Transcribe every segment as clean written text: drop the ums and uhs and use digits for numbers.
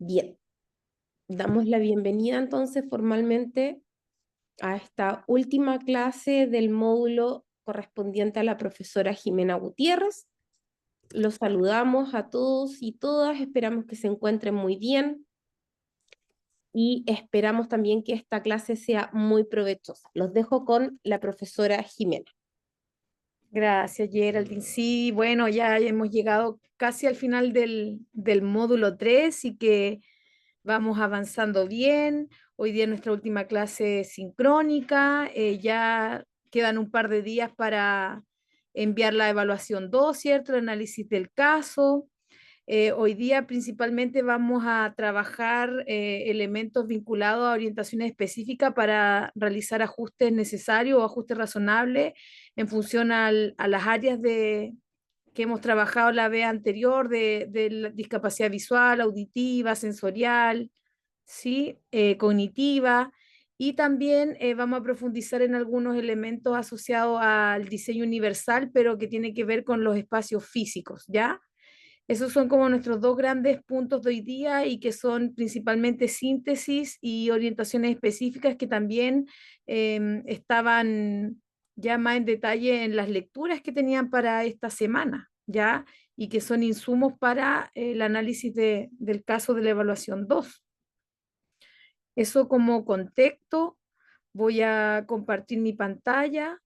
Bien, damos la bienvenida entonces formalmente a esta última clase del módulo correspondiente a la profesora Jimena Gutiérrez. Los saludamos a todos y todas, esperamos que se encuentren muy bien y esperamos también que esta clase sea muy provechosa. Los dejo con la profesora Jimena. Gracias, Geraldine. Sí, bueno, ya hemos llegado casi al final del módulo 3 y que vamos avanzando bien. Hoy día nuestra última clase sincrónica. Ya quedan un par de días para enviar la evaluación 2, ¿cierto? El análisis del caso. Hoy día principalmente vamos a trabajar elementos vinculados a orientaciones específicas para realizar ajustes necesarios o ajustes razonables en función a las áreas que hemos trabajado la vez anterior de la discapacidad visual, auditiva, sensorial, ¿sí? Cognitiva. Y también vamos a profundizar en algunos elementos asociados al diseño universal, pero que tiene que ver con los espacios físicos, ¿ya? Esos son como nuestros dos grandes puntos de hoy día y que son principalmente síntesis y orientaciones específicas que también estaban ya más en detalle en las lecturas que tenían para esta semana, ¿ya? Y que son insumos para el análisis del caso de la evaluación 2. Eso como contexto, voy a compartir mi pantalla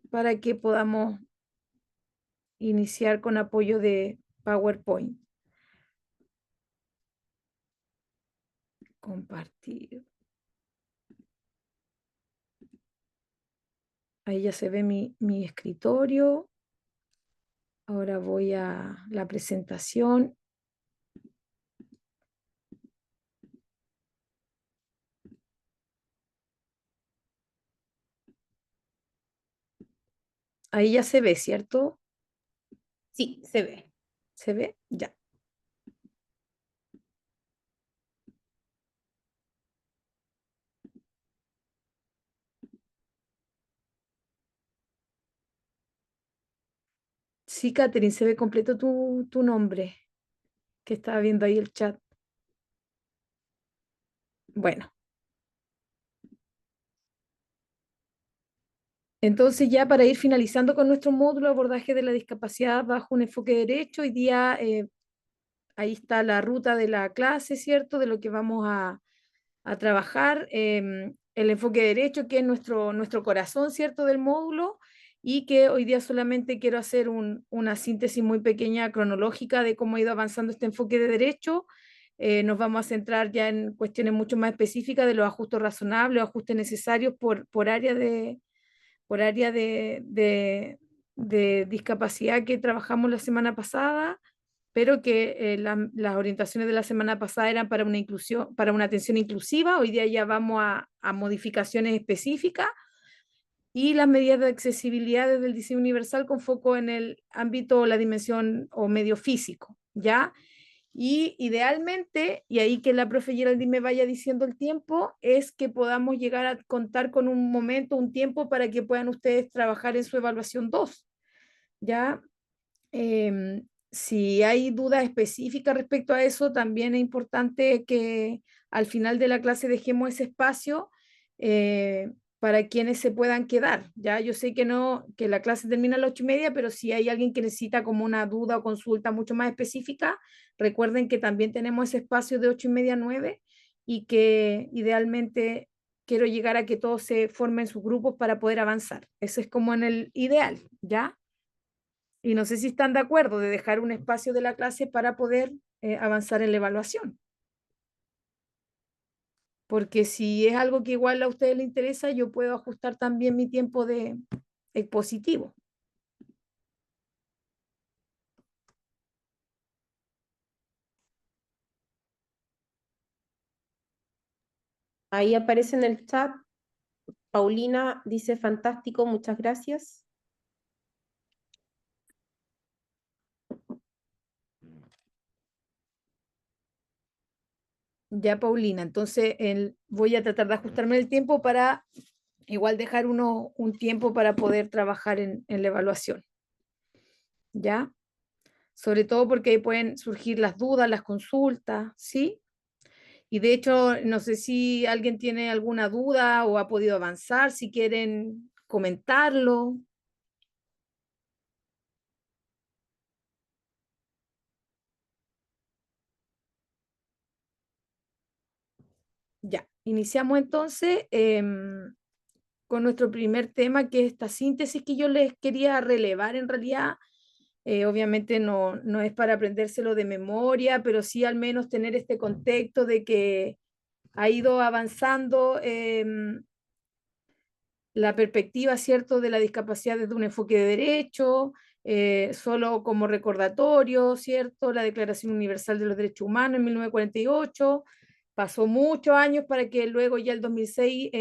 para que podamos iniciar con apoyo de PowerPoint. Compartir. Ahí ya se ve mi escritorio. Ahora voy a la presentación. Ahí ya se ve, ¿cierto? Sí, se ve. ¿Se ve? Ya. Sí, Catherine, se ve completo tu nombre, que estaba viendo ahí el chat. Bueno, entonces ya para ir finalizando con nuestro módulo de abordaje de la discapacidad bajo un enfoque derecho, hoy día ahí está la ruta de la clase, ¿cierto? De lo que vamos a trabajar, el enfoque derecho, que es nuestro corazón, ¿cierto?, del módulo, y que hoy día solamente quiero hacer una síntesis muy pequeña cronológica de cómo ha ido avanzando este enfoque de derecho. Nos vamos a centrar ya en cuestiones mucho más específicas de los ajustes razonables, los ajustes necesarios por área de discapacidad que trabajamos la semana pasada, pero que las orientaciones de la semana pasada eran para una inclusión, para una atención inclusiva. Hoy día ya vamos a modificaciones específicas y las medidas de accesibilidad desde el diseño universal con foco en el ámbito, la dimensión o medio físico, ¿ya? Y idealmente, y ahí que la profe Geraldine me vaya diciendo el tiempo, es que podamos llegar a contar con un momento, un tiempo para que puedan ustedes trabajar en su evaluación 2, ¿ya? Si hay dudas específicas respecto a eso, también es importante que al final de la clase dejemos ese espacio para quienes se puedan quedar. Ya yo sé que no, que la clase termina a las 8:30, pero si hay alguien que necesita como una duda o consulta mucho más específica, recuerden que también tenemos ese espacio de 8:30 a 9 y que idealmente quiero llegar a que todos se formen sus grupos para poder avanzar. Eso es como en el ideal, ¿ya? Y no sé si están de acuerdo de dejar un espacio de la clase para poder avanzar en la evaluación. Porque si es algo que igual a ustedes les interesa, yo puedo ajustar también mi tiempo de expositivo. Ahí aparece en el chat. Paulina dice fantástico, muchas gracias. Ya, Paulina, entonces voy a tratar de ajustarme el tiempo para igual dejar un tiempo para poder trabajar en la evaluación. ¿Ya? sobre todo porque ahí pueden surgir las dudas, las consultas, ¿sí? Y de hecho, no sé si alguien tiene alguna duda o ha podido avanzar, si quieren comentarlo. Ya, iniciamos entonces con nuestro primer tema, que es esta síntesis que yo les quería relevar en realidad. Obviamente no es para aprendérselo de memoria, pero sí al menos tener este contexto de que ha ido avanzando la perspectiva, ¿cierto?, de la discapacidad desde un enfoque de derecho, solo como recordatorio, ¿cierto? La Declaración Universal de los Derechos Humanos en 1948, pasó muchos años para que luego ya el 2006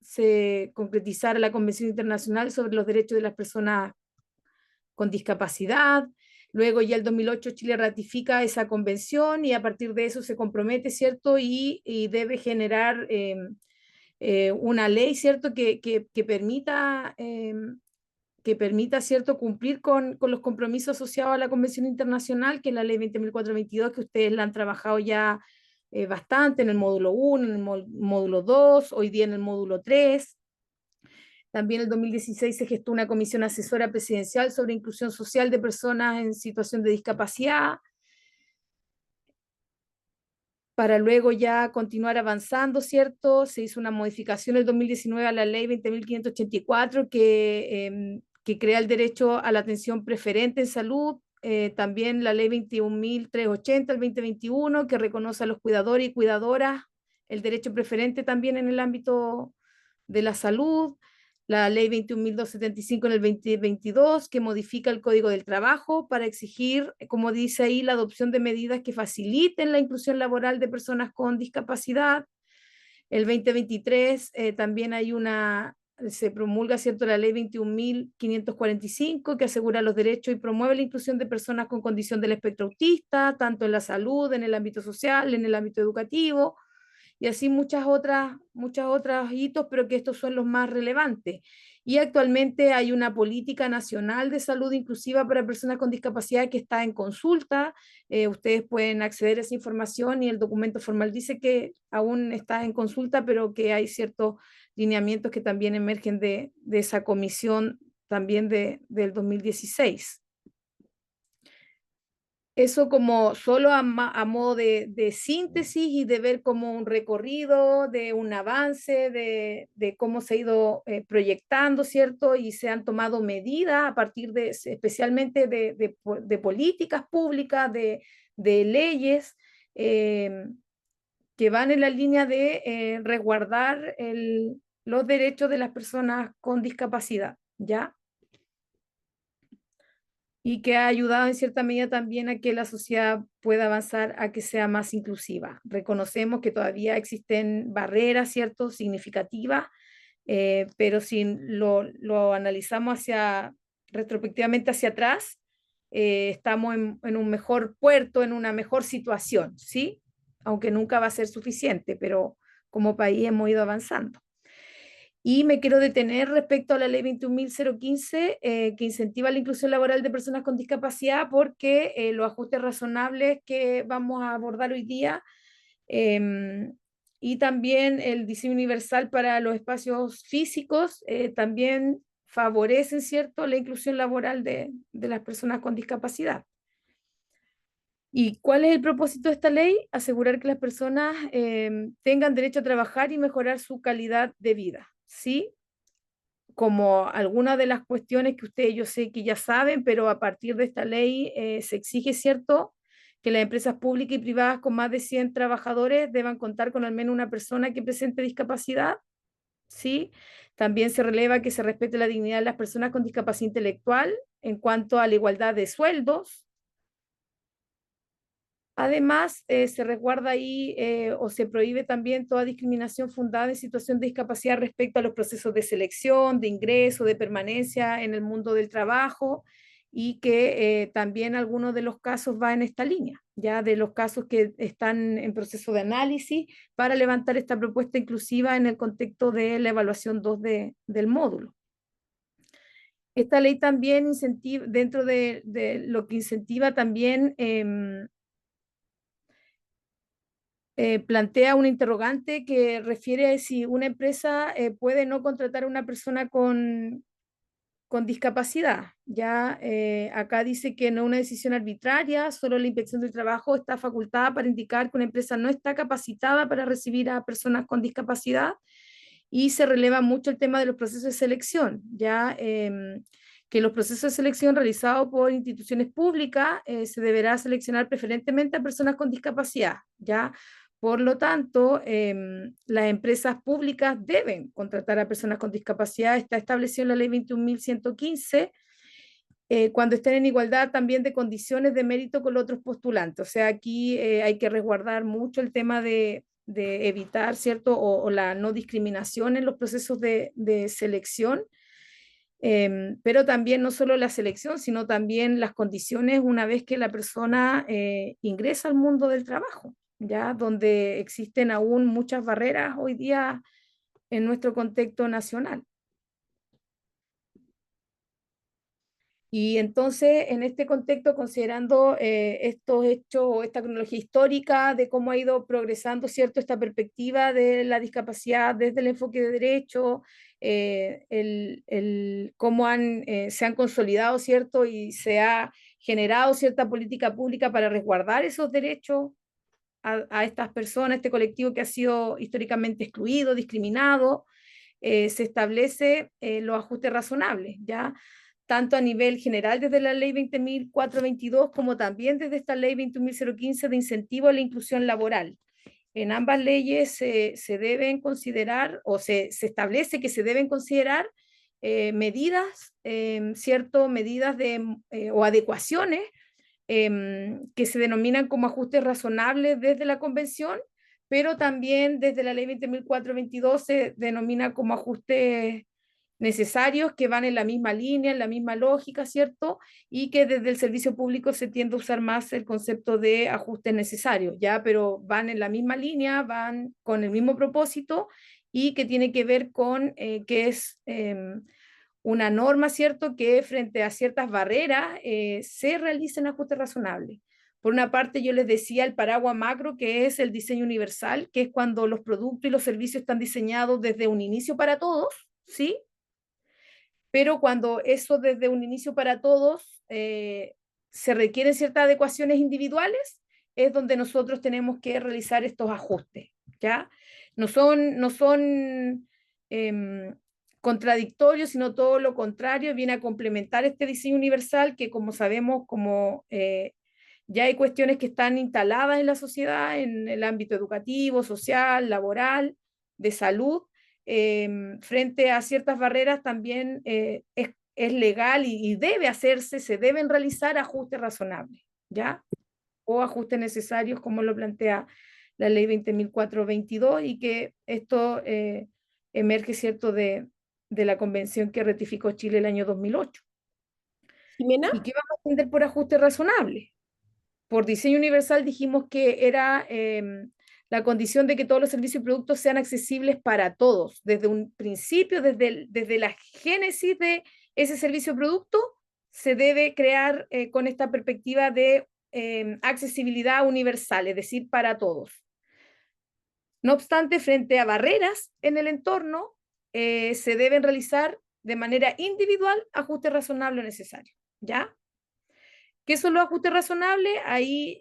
se concretizara la Convención Internacional sobre los Derechos de las Personas con Discapacidad. Luego ya el 2008 Chile ratifica esa convención y a partir de eso se compromete, ¿cierto? Y debe generar una ley, ¿cierto?, que permita, ¿cierto?, cumplir con los compromisos asociados a la Convención Internacional, que es la ley 20.422, que ustedes la han trabajado ya bastante en el módulo 1, en el módulo 2, hoy día en el módulo 3. También en el 2016 se gestó una comisión asesora presidencial sobre inclusión social de personas en situación de discapacidad, para luego ya continuar avanzando, ¿cierto? Se hizo una modificación en el 2019 a la ley 20.584 que crea el derecho a la atención preferente en salud, también la ley 21.380 del 2021 que reconoce a los cuidadores y cuidadoras el derecho preferente también en el ámbito de la salud, la ley 21.275 en el 2022, que modifica el Código del Trabajo para exigir, como dice ahí, la adopción de medidas que faciliten la inclusión laboral de personas con discapacidad. El 2023 también se promulga, ¿cierto?, la ley 21.545 que asegura los derechos y promueve la inclusión de personas con condición del espectro autista, tanto en la salud, en el ámbito social, en el ámbito educativo, y así muchas otras hitos, pero que estos son los más relevantes. Y actualmente hay una política nacional de salud inclusiva para personas con discapacidad que está en consulta. Ustedes pueden acceder a esa información y el documento formal dice que aún está en consulta, pero que hay ciertos lineamientos que también emergen de esa comisión también del 2016. Eso como solo a modo de síntesis y de ver como un recorrido, de un avance, de cómo se ha ido proyectando, ¿cierto? Y se han tomado medidas a partir especialmente de políticas públicas, de leyes eh, que van en la línea de resguardar los derechos de las personas con discapacidad, ¿ya? Y que ha ayudado en cierta medida también a que la sociedad pueda avanzar a que sea más inclusiva. Reconocemos que todavía existen barreras, ¿cierto?, significativas, pero si lo analizamos retrospectivamente hacia atrás, estamos en un mejor puerto, en una mejor situación, ¿sí? Aunque nunca va a ser suficiente, pero como país hemos ido avanzando. Y me quiero detener respecto a la ley 21.015, que incentiva la inclusión laboral de personas con discapacidad, porque los ajustes razonables que vamos a abordar hoy día eh, y también el diseño universal para los espacios físicos también favorecen, ¿cierto?, la inclusión laboral de las personas con discapacidad. ¿Y cuál es el propósito de esta ley? Asegurar que las personas tengan derecho a trabajar y mejorar su calidad de vida, ¿sí? Como algunas de las cuestiones que ustedes yo sé que ya saben, pero a partir de esta ley se exige, ¿cierto?, que las empresas públicas y privadas con más de 100 trabajadores deban contar con al menos una persona que presente discapacidad, ¿sí? También se releva que se respete la dignidad de las personas con discapacidad intelectual en cuanto a la igualdad de sueldos. Además, se resguarda ahí o se prohíbe también toda discriminación fundada en situación de discapacidad respecto a los procesos de selección, de ingreso, de permanencia en el mundo del trabajo y que también algunos de los casos va en esta línea, ya de los casos que están en proceso de análisis para levantar esta propuesta inclusiva en el contexto de la evaluación 2 del módulo. Esta ley también incentiva, dentro de lo que incentiva también, plantea un interrogante que refiere a si una empresa puede no contratar a una persona con discapacidad. Ya acá dice que no es una decisión arbitraria, solo la Inspección del Trabajo está facultada para indicar que una empresa no está capacitada para recibir a personas con discapacidad, y se releva mucho el tema de los procesos de selección, ya que los procesos de selección realizados por instituciones públicas se deberá seleccionar preferentemente a personas con discapacidad, ya. Por lo tanto, las empresas públicas deben contratar a personas con discapacidad. Está establecido en la ley 21.115, cuando estén en igualdad también de condiciones de mérito con los otros postulantes. O sea, aquí hay que resguardar mucho el tema de evitar, ¿cierto? O la no discriminación en los procesos de selección, pero también no solo la selección, sino también las condiciones una vez que la persona ingresa al mundo del trabajo, ya donde existen aún muchas barreras hoy día en nuestro contexto nacional. Y entonces, en este contexto, considerando estos hechos o esta cronología histórica de cómo ha ido progresando, ¿cierto?, esta perspectiva de la discapacidad desde el enfoque de derecho, cómo se han consolidado, ¿cierto?, y se ha generado cierta política pública para resguardar esos derechos a estas personas, este colectivo que ha sido históricamente excluido, discriminado. Se establece los ajustes razonables, ¿ya? Tanto a nivel general desde la ley 20.422 como también desde esta ley 21.015 de incentivo a la inclusión laboral. En ambas leyes se deben considerar o se establece que se deben considerar medidas, ¿cierto? Medidas o adecuaciones que se denominan como ajustes razonables desde la convención, pero también desde la ley 20.422 se denomina como ajustes necesarios que van en la misma línea, en la misma lógica, ¿cierto? Y que desde el servicio público se tiende a usar más el concepto de ajustes necesarios, ¿ya? Pero van en la misma línea, van con el mismo propósito y que tiene que ver con que es una norma, ¿cierto?, que frente a ciertas barreras se realicen ajustes razonables. Por una parte, yo les decía el paraguas macro, que es el diseño universal, que es cuando los productos y los servicios están diseñados desde un inicio para todos, ¿sí? Pero cuando eso desde un inicio para todos se requieren ciertas adecuaciones individuales, es donde nosotros tenemos que realizar estos ajustes, ¿ya? No son contradictorios, sino todo lo contrario, viene a complementar este diseño universal que, como sabemos, ya hay cuestiones que están instaladas en la sociedad, en el ámbito educativo, social, laboral, de salud, frente a ciertas barreras también es legal y debe hacerse, se deben realizar ajustes razonables, ¿ya? O ajustes necesarios, como lo plantea la ley 20.422, y que esto emerge, ¿cierto?, de la convención que ratificó Chile el año 2008. Jimena, ¿Y qué vamos a entender por ajuste razonable? Por diseño universal dijimos que era la condición de que todos los servicios y productos sean accesibles para todos, desde un principio, desde la génesis de ese servicio o producto, se debe crear con esta perspectiva de accesibilidad universal, es decir, para todos. No obstante, frente a barreras en el entorno, se deben realizar de manera individual ajustes razonables necesarios, ¿ya? ¿Qué son los ajustes razonables? Ahí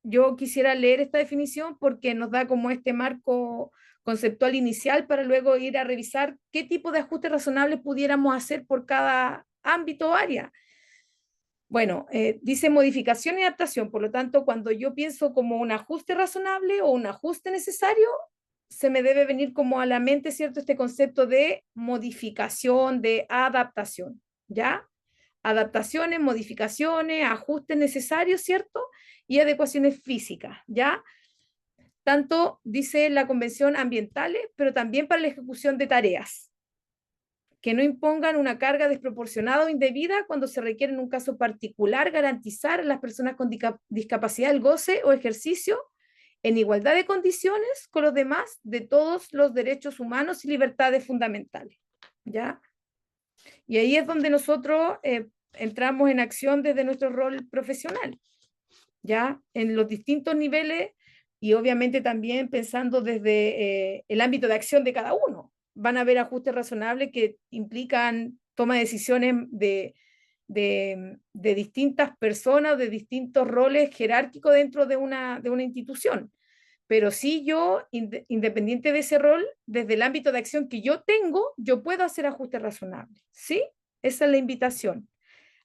yo quisiera leer esta definición porque nos da como este marco conceptual inicial para luego ir a revisar qué tipo de ajustes razonables pudiéramos hacer por cada ámbito o área. Bueno, dice modificación y adaptación, por lo tanto, cuando yo pienso como un ajuste razonable o un ajuste necesario, se me debe venir como a la mente, ¿cierto?, este concepto de modificación, de adaptación, ¿ya? Adaptaciones, modificaciones, ajustes necesarios, ¿cierto? Y adecuaciones físicas, ¿ya? Tanto dice la convención ambientales, pero también para la ejecución de tareas que no impongan una carga desproporcionada o indebida cuando se requiere en un caso particular garantizar a las personas con discapacidad el goce o ejercicio en igualdad de condiciones con los demás de todos los derechos humanos y libertades fundamentales, ¿ya? Y ahí es donde nosotros entramos en acción desde nuestro rol profesional, ¿ya? En los distintos niveles y obviamente también pensando desde el ámbito de acción de cada uno. Van a haber ajustes razonables que implican toma de decisiones de distintas personas, de distintos roles jerárquicos dentro de una institución. Pero sí yo, independiente de ese rol, desde el ámbito de acción que yo tengo, yo puedo hacer ajustes razonables, ¿sí? Esa es la invitación.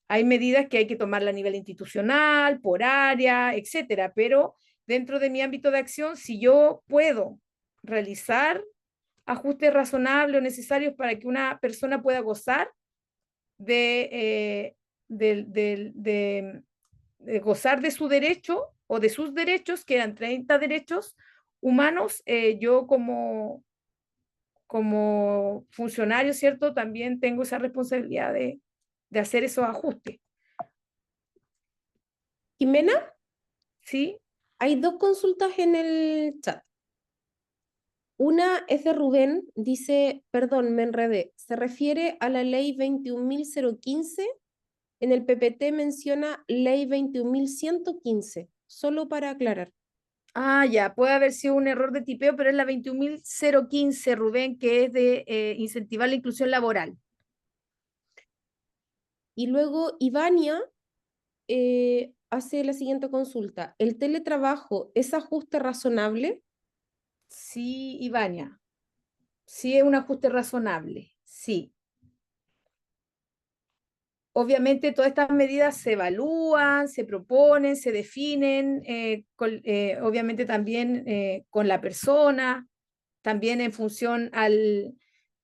Hay medidas que hay que tomarla a nivel institucional, por área, etcétera, pero dentro de mi ámbito de acción, si yo puedo realizar ajustes razonables o necesarios para que una persona pueda gozar de, de gozar de su derecho o de sus derechos, que eran 30 derechos humanos, yo como funcionario, ¿cierto? También tengo esa responsabilidad de hacer esos ajustes, Jimena, ¿sí? hay dos consultas en el chat. Una es de Rubén, dice, perdón, me enredé, se refiere a la ley 21.015. En el PPT menciona ley 21.115, solo para aclarar. Ah, ya, puede haber sido un error de tipeo, pero es la 21.015, Rubén, que es de incentivar la inclusión laboral. Y luego Ivania hace la siguiente consulta. ¿El teletrabajo es ajuste razonable? Sí, Ivania, sí es un ajuste razonable, sí. Obviamente todas estas medidas se evalúan, se proponen, se definen, obviamente también con la persona, también en función al,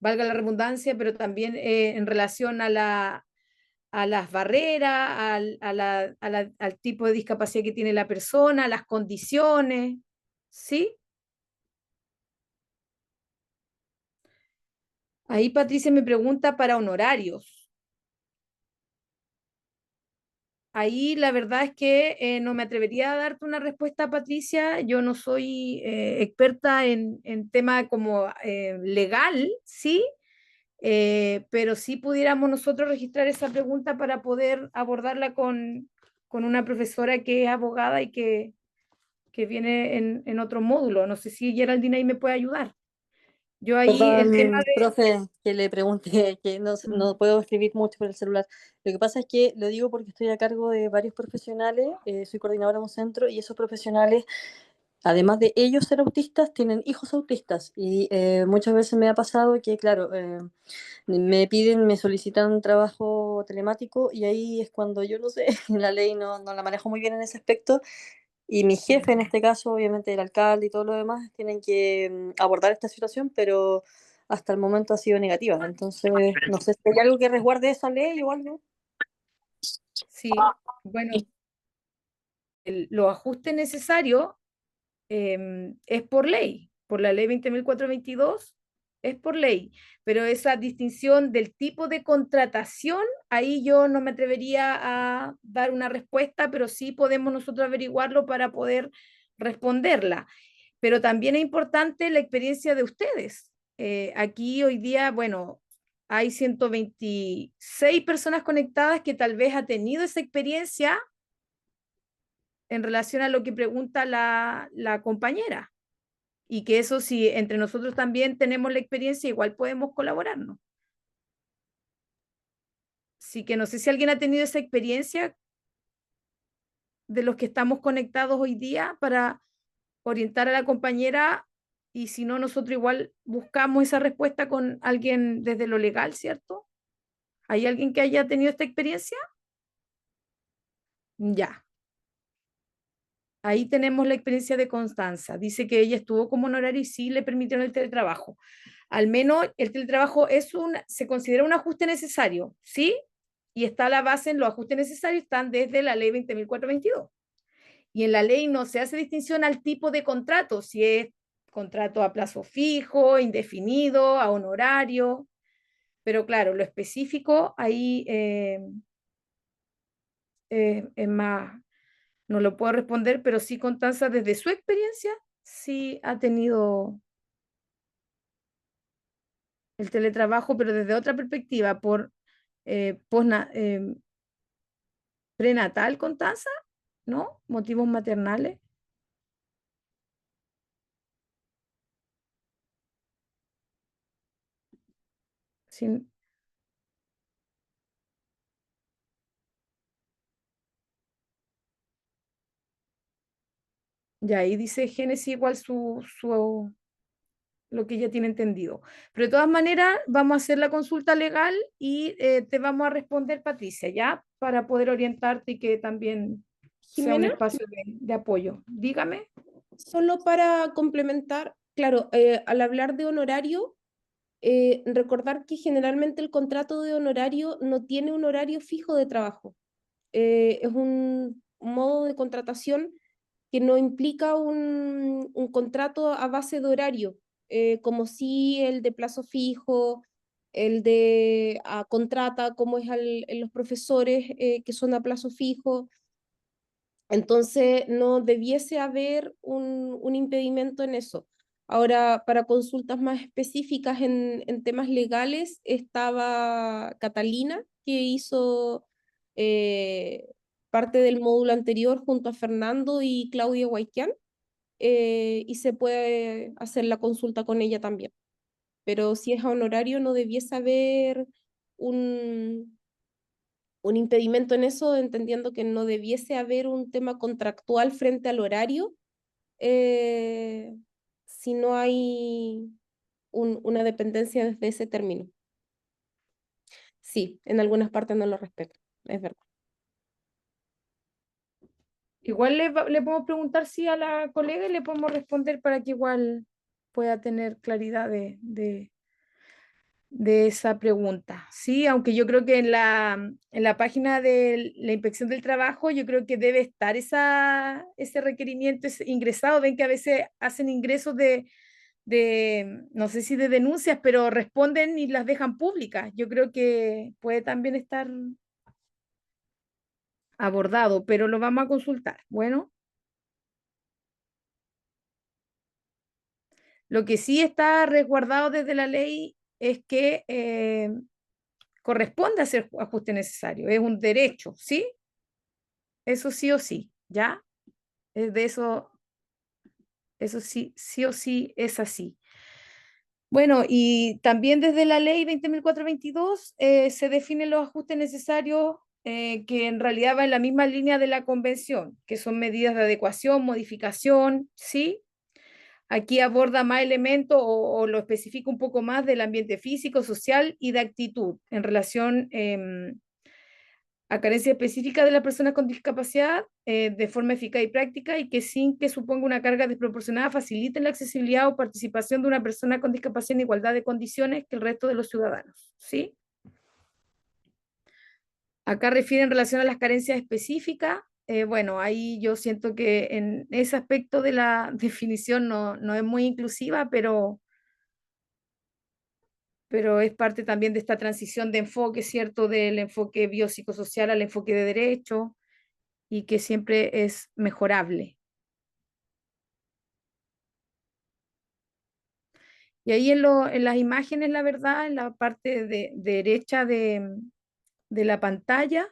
valga la redundancia, pero también en relación a las barreras, al tipo de discapacidad que tiene la persona, las condiciones, ¿sí? Ahí Patricia me pregunta para honorarios. Ahí la verdad es que no me atrevería a darte una respuesta, Patricia. Yo no soy experta en tema como legal, ¿sí? Pero sí pudiéramos nosotros registrar esa pregunta para poder abordarla con una profesora que es abogada y que viene en otro módulo. No sé si Geraldine ahí me puede ayudar. Yo ahí el tema Perdón, profe, que le pregunté, que no, de... no puedo escribir mucho por el celular. Lo que pasa es que lo digo porque estoy a cargo de varios profesionales, soy coordinadora de un centro y esos profesionales, además de ellos ser autistas, tienen hijos autistas. Y muchas veces me ha pasado que, claro, me piden, me solicitan trabajo telemático y ahí es cuando yo no sé, la ley no la manejo muy bien en ese aspecto. Y mi jefe, en este caso, obviamente el alcalde y todo lo demás, tienen que abordar esta situación, pero hasta el momento ha sido negativa. Entonces, no sé si hay algo que resguarde esa ley o algo. Sí, bueno, los ajustes necesarios es por ley, por la ley 20.422 es por ley, pero esa distinción del tipo de contratación, ahí yo no me atrevería a dar una respuesta, pero sí podemos nosotros averiguarlo para poder responderla. Pero también es importante la experiencia de ustedes. Aquí hoy día, bueno, hay 126 personas conectadas que tal vez ha tenido esa experiencia en relación a lo que pregunta la compañera. Y que eso, si entre nosotros también tenemos la experiencia, igual podemos colaborarnos. Así que no sé si alguien ha tenido esa experiencia de los que estamos conectados hoy día para orientar a la compañera y si no, nosotros igual buscamos esa respuesta con alguien desde lo legal, ¿cierto? ¿Hay alguien que haya tenido esta experiencia? Ya. Ahí tenemos la experiencia de Constanza. Dice que ella estuvo como honorario y sí le permitieron el teletrabajo. Al menos el teletrabajo se considera un ajuste necesario, ¿sí? Y está la base en los ajustes necesarios, están desde la ley 20.422. Y en la ley no se hace distinción al tipo de contrato, si es contrato a plazo fijo, indefinido, a honorario, pero claro, lo específico ahí es más, no lo puedo responder, pero sí Constanza desde su experiencia sí ha tenido el teletrabajo, pero desde otra perspectiva, por prenatal con tasa, ¿no? Motivos maternales. Sin, y ahí dice Génesis igual lo que ella tiene entendido. Pero de todas maneras, vamos a hacer la consulta legal y te vamos a responder, Patricia, ¿ya? Para poder orientarte y que también sea un Jimena, espacio de apoyo. Dígame. solo para complementar, claro, al hablar de honorario, recordar que generalmente el contrato de honorario no tiene un horario fijo de trabajo. Es un modo de contratación que no implica un contrato a base de horario, como si el de plazo fijo, el de contrata, como es en los profesores que son a plazo fijo. Entonces, no debiese haber un impedimento en eso. Ahora, para consultas más específicas en temas legales, estaba Catalina, que hizo eh, parte del módulo anterior junto a Fernando y Claudia Guayquián, y se puede hacer la consulta con ella también. Pero si es a honorario, no debiese haber un, un impedimento en eso, entendiendo que no debiese haber un tema contractual frente al horario, eh, si no hay una dependencia desde ese término. Sí, en algunas partes no lo respeto, es verdad. Igual le podemos preguntar si a la colega y le podemos responder para que igual pueda tener claridad de esa pregunta. Sí, aunque yo creo que en la página de la Inspección del Trabajo, yo creo que debe estar ese requerimiento ingresado. Ven que a veces hacen ingresos no sé si de denuncias, pero responden y las dejan públicas. Yo creo que puede también estar abordado, pero lo vamos a consultar. Bueno, lo que sí está resguardado desde la ley es que corresponde hacer ajuste necesario, es un derecho, ¿sí? Eso sí o sí, ¿ya? De eso sí, sí o sí es así. Bueno, y también desde la ley 20.422 se definen los ajustes necesarios que en realidad va en la misma línea de la convención, que son medidas de adecuación, modificación, ¿sí? Aquí aborda más elementos o lo especifica un poco más del ambiente físico, social y de actitud en relación a carencias específicas de las personas con discapacidad de forma eficaz y práctica y que sin que suponga una carga desproporcionada faciliten la accesibilidad o participación de una persona con discapacidad en igualdad de condiciones que el resto de los ciudadanos. ¿Sí? Acá refiere en relación a las carencias específicas. Bueno, ahí yo siento que en ese aspecto de la definición no es muy inclusiva, pero es parte también de esta transición de enfoque, ¿cierto? Del enfoque biopsicosocial al enfoque de derecho y que siempre es mejorable. Y ahí en las imágenes, la verdad, en la parte derecha de la pantalla,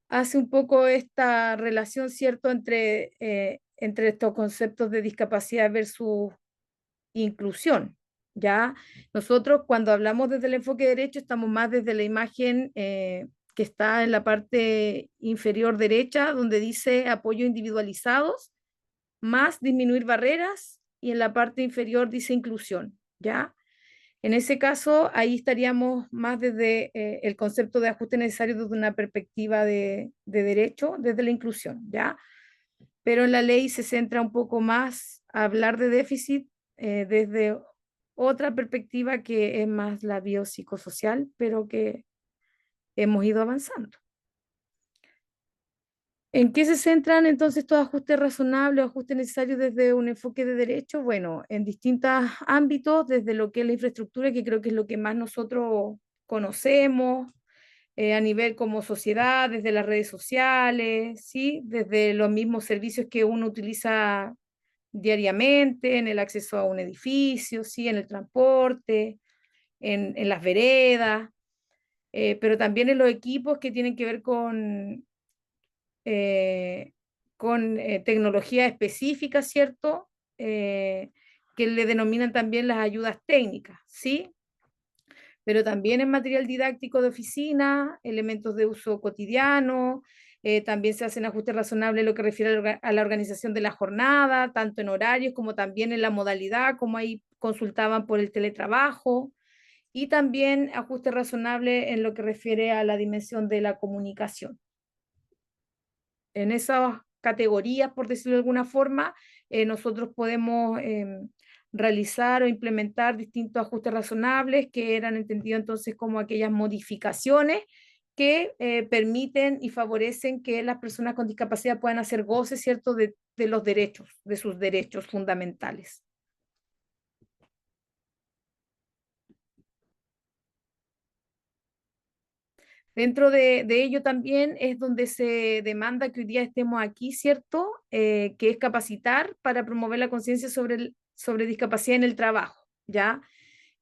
hace un poco esta relación, ¿cierto?, entre estos conceptos de discapacidad versus inclusión. Ya nosotros cuando hablamos desde el enfoque derecho estamos más desde la imagen que está en la parte inferior derecha, donde dice apoyo individualizados, más disminuir barreras, y en la parte inferior dice inclusión, ¿ya? En ese caso, ahí estaríamos más desde el concepto de ajuste necesario desde una perspectiva de derecho, desde la inclusión, ¿ya? Pero en la ley se centra un poco más a hablar de déficit desde otra perspectiva que es más la biopsicosocial, pero que hemos ido avanzando. ¿En qué se centran entonces estos ajustes razonables o ajustes necesarios desde un enfoque de derecho? Bueno, en distintos ámbitos, desde lo que es la infraestructura, que creo que es lo que más nosotros conocemos, a nivel como sociedad, desde las redes sociales, ¿sí? Desde los mismos servicios que uno utiliza diariamente, en el acceso a un edificio, ¿sí? En el transporte, en las veredas, pero también en los equipos que tienen que ver con tecnología específica, ¿cierto? Que le denominan también las ayudas técnicas, ¿sí? Pero también en material didáctico de oficina, elementos de uso cotidiano, también se hacen ajustes razonables en lo que refiere a la organización de la jornada, tanto en horarios como también en la modalidad, como ahí consultaban por el teletrabajo, y también ajustes razonables en lo que refiere a la dimensión de la comunicación. En esas categorías, por decirlo de alguna forma, nosotros podemos realizar o implementar distintos ajustes razonables que eran entendidos entonces como aquellas modificaciones que permiten y favorecen que las personas con discapacidad puedan hacer goce, ¿cierto?, de los derechos, de sus derechos fundamentales. Dentro de ello también es donde se demanda que hoy día estemos aquí, ¿cierto? Que es capacitar para promover la conciencia sobre discapacidad en el trabajo, ¿ya?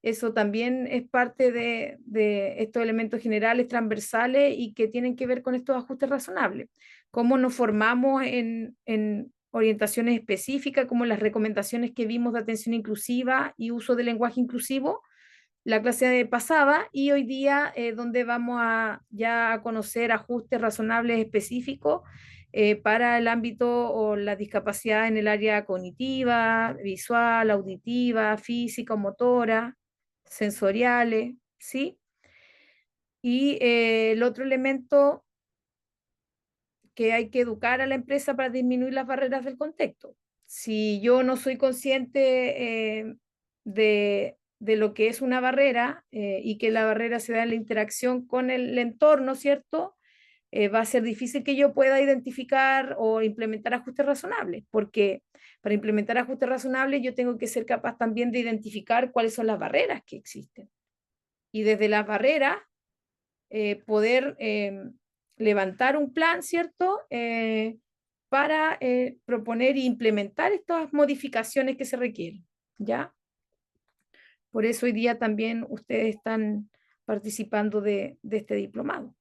Eso también es parte de estos elementos generales, transversales y que tienen que ver con estos ajustes razonables. Cómo nos formamos en orientaciones específicas, como las recomendaciones que vimos de atención inclusiva y uso del lenguaje inclusivo, la clase pasada, y hoy día donde vamos a ya a conocer ajustes razonables específicos para el ámbito o la discapacidad en el área cognitiva, visual, auditiva, física, motora, sensoriales, ¿sí? Y el otro elemento que hay que educar a la empresa para disminuir las barreras del contexto. Si yo no soy consciente de lo que es una barrera y que la barrera se da en la interacción con el entorno, ¿cierto? Va a ser difícil que yo pueda identificar o implementar ajustes razonables, porque para implementar ajustes razonables yo tengo que ser capaz también de identificar cuáles son las barreras que existen. Y desde las barreras poder levantar un plan, ¿cierto? Para proponer e implementar estas modificaciones que se requieren, ¿ya? Por eso hoy día también ustedes están participando de este diplomado.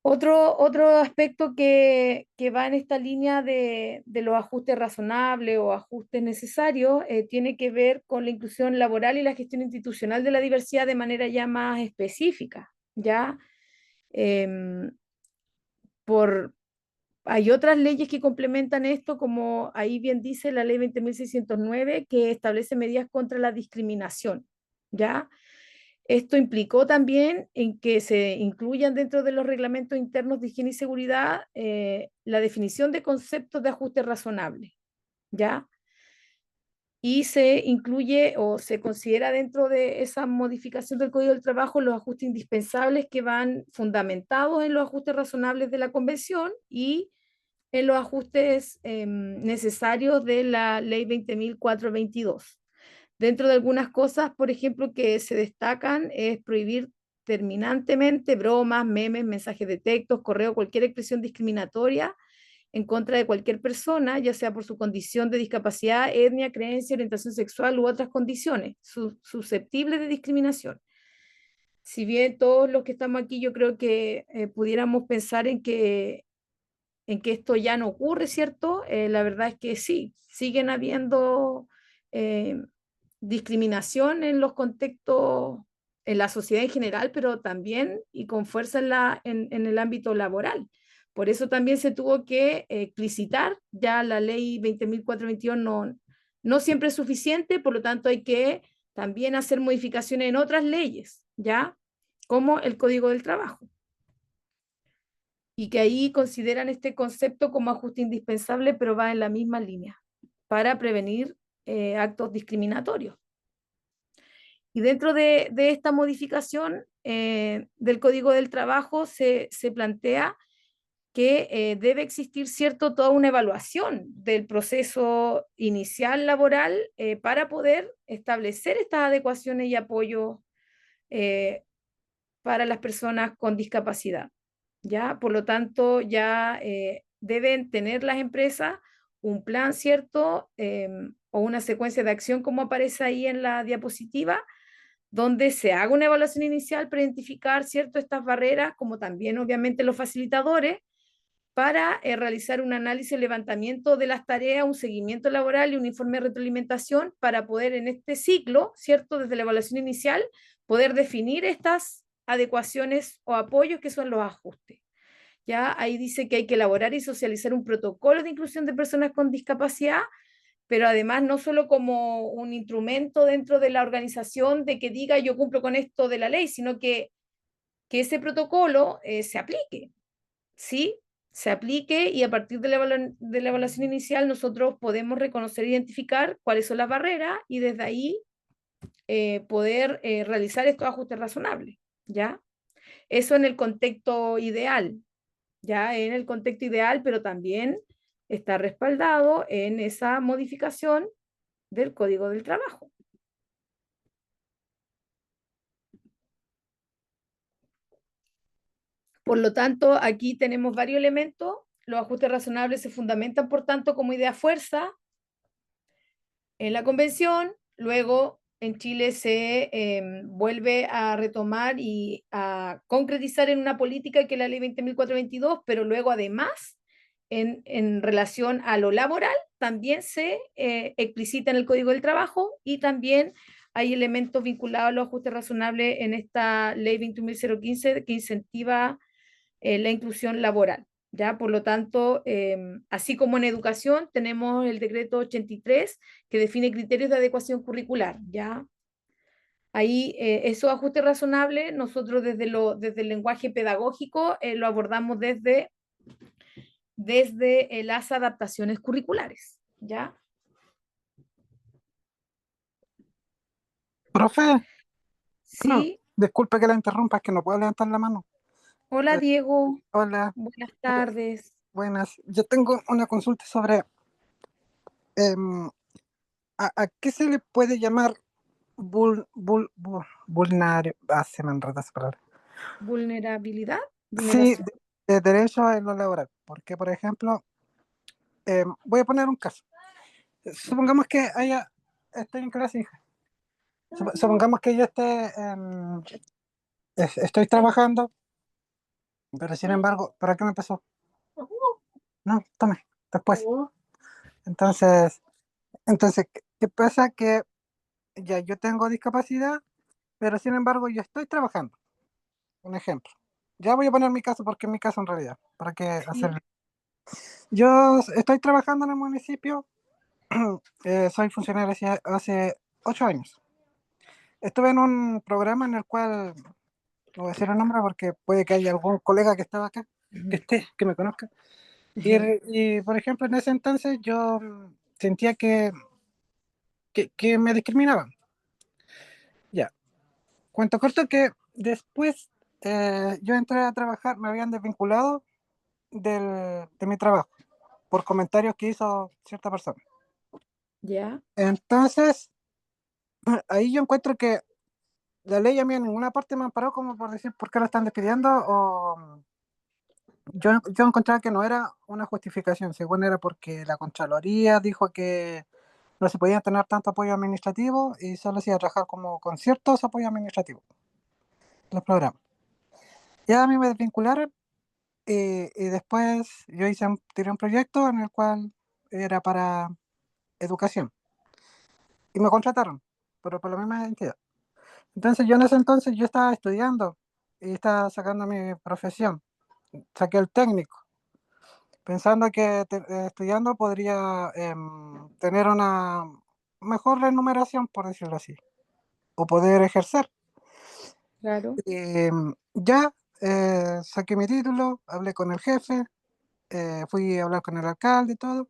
Otro aspecto que va en esta línea de los ajustes razonables o ajustes necesarios tiene que ver con la inclusión laboral y la gestión institucional de la diversidad de manera ya más específica, ¿ya? Em, por, Hay otras leyes que complementan esto, como ahí bien dice la ley 20.609, que establece medidas contra la discriminación, ¿ya? Esto implicó también en que se incluyan dentro de los reglamentos internos de higiene y seguridad la definición de conceptos de ajuste razonable, ¿ya? Y se incluye o se considera dentro de esa modificación del Código del Trabajo los ajustes indispensables que van fundamentados en los ajustes razonables de la Convención y en los ajustes necesarios de la Ley 20.422. Dentro de algunas cosas, por ejemplo, que se destacan es prohibir terminantemente bromas, memes, mensajes de textos, correo, cualquier expresión discriminatoria en contra de cualquier persona, ya sea por su condición de discapacidad, etnia, creencia, orientación sexual u otras condiciones susceptibles de discriminación. Si bien todos los que estamos aquí yo creo que pudiéramos pensar en que esto ya no ocurre, ¿cierto? La verdad es que sí, siguen habiendo eh, discriminación en los contextos, en la sociedad en general, pero también y con fuerza en el ámbito laboral. Por eso también se tuvo que explicitar, ya la ley 20.422 no siempre es suficiente, por lo tanto hay que también hacer modificaciones en otras leyes, ¿ya? Como el Código del Trabajo y que ahí consideran este concepto como ajuste indispensable, pero va en la misma línea, para prevenir actos discriminatorios. Y dentro de esta modificación del Código del Trabajo se plantea que debe existir toda una evaluación del proceso inicial laboral para poder establecer estas adecuaciones y apoyos para las personas con discapacidad. ¿Ya? Por lo tanto, ya deben tener las empresas un plan, ¿cierto? O una secuencia de acción como aparece ahí en la diapositiva, donde se haga una evaluación inicial para identificar, ¿cierto?, estas barreras, como también obviamente los facilitadores, para realizar un análisis, levantamiento de las tareas, un seguimiento laboral y un informe de retroalimentación para poder en este ciclo, ¿cierto?, desde la evaluación inicial, poder definir estas adecuaciones o apoyos que son los ajustes. Ya ahí dice que hay que elaborar y socializar un protocolo de inclusión de personas con discapacidad, pero además no solo como un instrumento dentro de la organización de que diga yo cumplo con esto de la ley, sino que ese protocolo se aplique, ¿sí? Se aplique y a partir de la evaluación inicial nosotros podemos reconocer e identificar cuáles son las barreras y desde ahí poder realizar estos ajustes razonables, ¿ya? Eso en el contexto ideal, ya en el contexto ideal, pero también está respaldado en esa modificación del Código del Trabajo. Por lo tanto, aquí tenemos varios elementos. Los ajustes razonables se fundamentan, por tanto, como idea fuerza en la convención. Luego, en Chile se vuelve a retomar y a concretizar en una política que es la ley 20.422, pero luego, además, en relación a lo laboral, también se explicita en el Código del Trabajo y también hay elementos vinculados a los ajustes razonables en esta ley 21.015 que incentiva la inclusión laboral. ¿Ya? Por lo tanto, así como en educación, tenemos el decreto 83 que define criterios de adecuación curricular. ¿Ya? Ahí esos ajustes razonables, nosotros desde el lenguaje pedagógico lo abordamos desde las adaptaciones curriculares. ¿Ya? Profe, no, Sí. disculpe que la interrumpa, es que no puedo levantar la mano. Hola, Diego. Hola, Buenas tardes. buenas. Yo tengo una consulta sobre em, a qué se le puede llamar se me enreda esa palabra. Vulnerabilidad. Sí, Vulneración. de derecho a lo laboral. Porque, por ejemplo, voy a poner un caso. Supongamos que estoy en clase, hija. Supongamos que yo estoy trabajando, pero sin embargo, ¿para qué me empezó? No, tome, después. Entonces, ¿qué pasa? Que ya yo tengo discapacidad, pero sin embargo yo estoy trabajando. Un ejemplo. Ya voy a poner mi caso porque es mi caso en realidad. ¿Para qué hacer? Yo estoy trabajando en el municipio, soy funcionario hace 8 años. Estuve en un programa en el cual, no voy a decir el nombre porque puede que haya algún colega que estaba acá, que me conozca. Y, por ejemplo, en ese entonces yo sentía que me discriminaban. Ya, cuento corto que después yo entré a trabajar, me habían desvinculado de mi trabajo por comentarios que hizo cierta persona. ¿Ya? Entonces, ahí yo encuentro que la ley a mí en ninguna parte me amparó como por decir por qué lo están despidiendo o yo encontraba que no era una justificación, según era porque la Contraloría dijo que no se podía tener tanto apoyo administrativo y solo se iba a trabajar como con ciertos apoyos administrativos, los programas. Ya a mí me desvincularon y después yo tiré un proyecto en el cual era para educación y me contrataron, pero por la misma entidad. Entonces yo en ese entonces yo estaba estudiando y estaba sacando mi profesión, saqué el técnico, pensando que estudiando podría tener una mejor remuneración, por decirlo así, o poder ejercer. Claro. Ya saqué mi título, hablé con el jefe, fui a hablar con el alcalde y todo,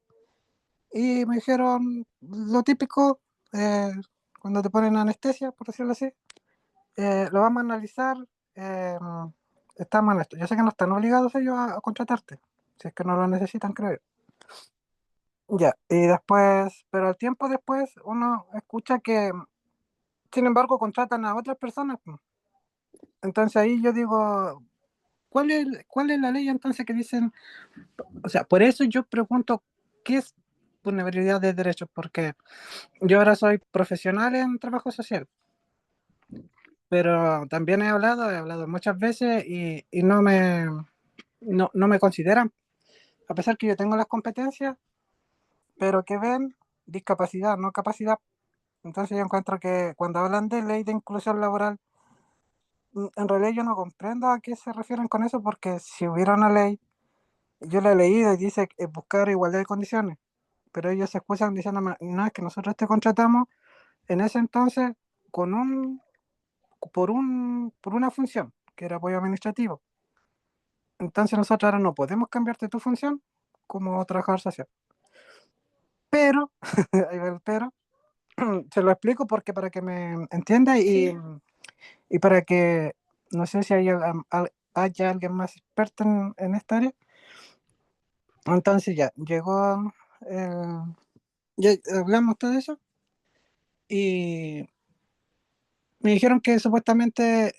y me dijeron lo típico, eh, cuando te ponen anestesia, por decirlo así, lo vamos a analizar, eh, estamos en esto. Yo sé que no están obligados ellos a contratarte, si es que no lo necesitan, creo. Ya, y después, pero al tiempo después uno escucha que, sin embargo, contratan a otras personas, pues. Entonces ahí yo digo, ¿cuál es la ley entonces que dicen? O sea, por eso yo pregunto, ¿qué es vulnerabilidad de derechos, porque yo ahora soy profesional en trabajo social, pero también he hablado muchas veces y no me consideran, a pesar que yo tengo las competencias, pero que ven discapacidad, no capacidad. Entonces yo encuentro que cuando hablan de ley de inclusión laboral, en realidad yo no comprendo a qué se refieren con eso, porque si hubiera una ley, yo la he leído y dice buscar igualdad de condiciones, pero ellos se excusan diciendo, no, es que nosotros te contratamos en ese entonces con por una función, que era apoyo administrativo. Entonces nosotros ahora no podemos cambiarte tu función como trabajador social. Pero, ahí va el pero, se lo explico porque para que me entienda Sí. y para que, no sé si haya alguien más experto en esta área. Entonces ya, llegó, ya hablamos todo eso y me dijeron que supuestamente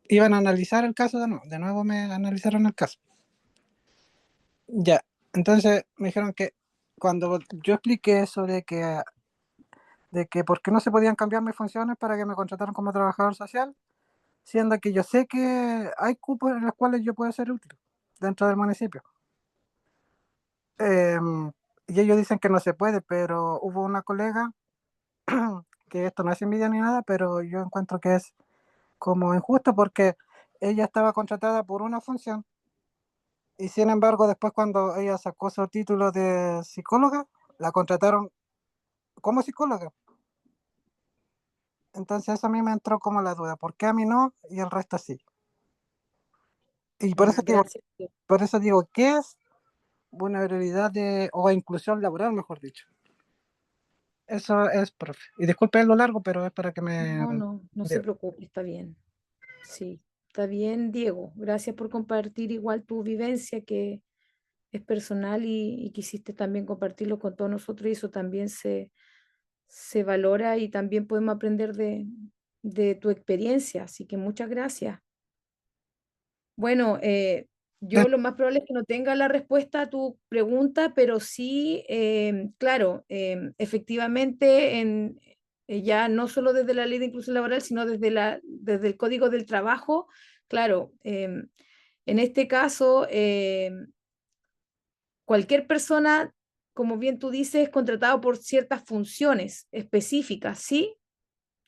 iban a analizar el caso de nuevo. De nuevo me analizaron el caso. Ya, entonces me dijeron que cuando yo expliqué eso de que por qué no se podían cambiar mis funciones para que me contrataran como trabajador social, siendo que yo sé que hay cupos en los cuales yo puedo ser útil dentro del municipio. Y ellos dicen que no se puede, pero hubo una colega que esto no es envidia ni nada, pero yo encuentro que es como injusto porque ella estaba contratada por una función y sin embargo después cuando ella sacó su título de psicóloga, la contrataron como psicóloga. Entonces eso a mí me entró como la duda, ¿por qué a mí no y el resto sí? Y Gracias. por eso digo, ¿qué es vulnerabilidad o inclusión laboral, mejor dicho? Eso es, profe. Y disculpe lo largo, pero es para que me... No se preocupe, está bien. Sí, está bien, Diego. Gracias por compartir igual tu vivencia que es personal y quisiste también compartirlo con todos nosotros y eso también se valora y también podemos aprender de tu experiencia. Así que muchas gracias. Bueno, de- yo lo más probable es que no tenga la respuesta a tu pregunta, pero sí, claro, efectivamente, ya no solo desde la ley de inclusión laboral, sino desde el Código del Trabajo, claro, en este caso, cualquier persona, como bien tú dices, contratado por ciertas funciones específicas, ¿sí?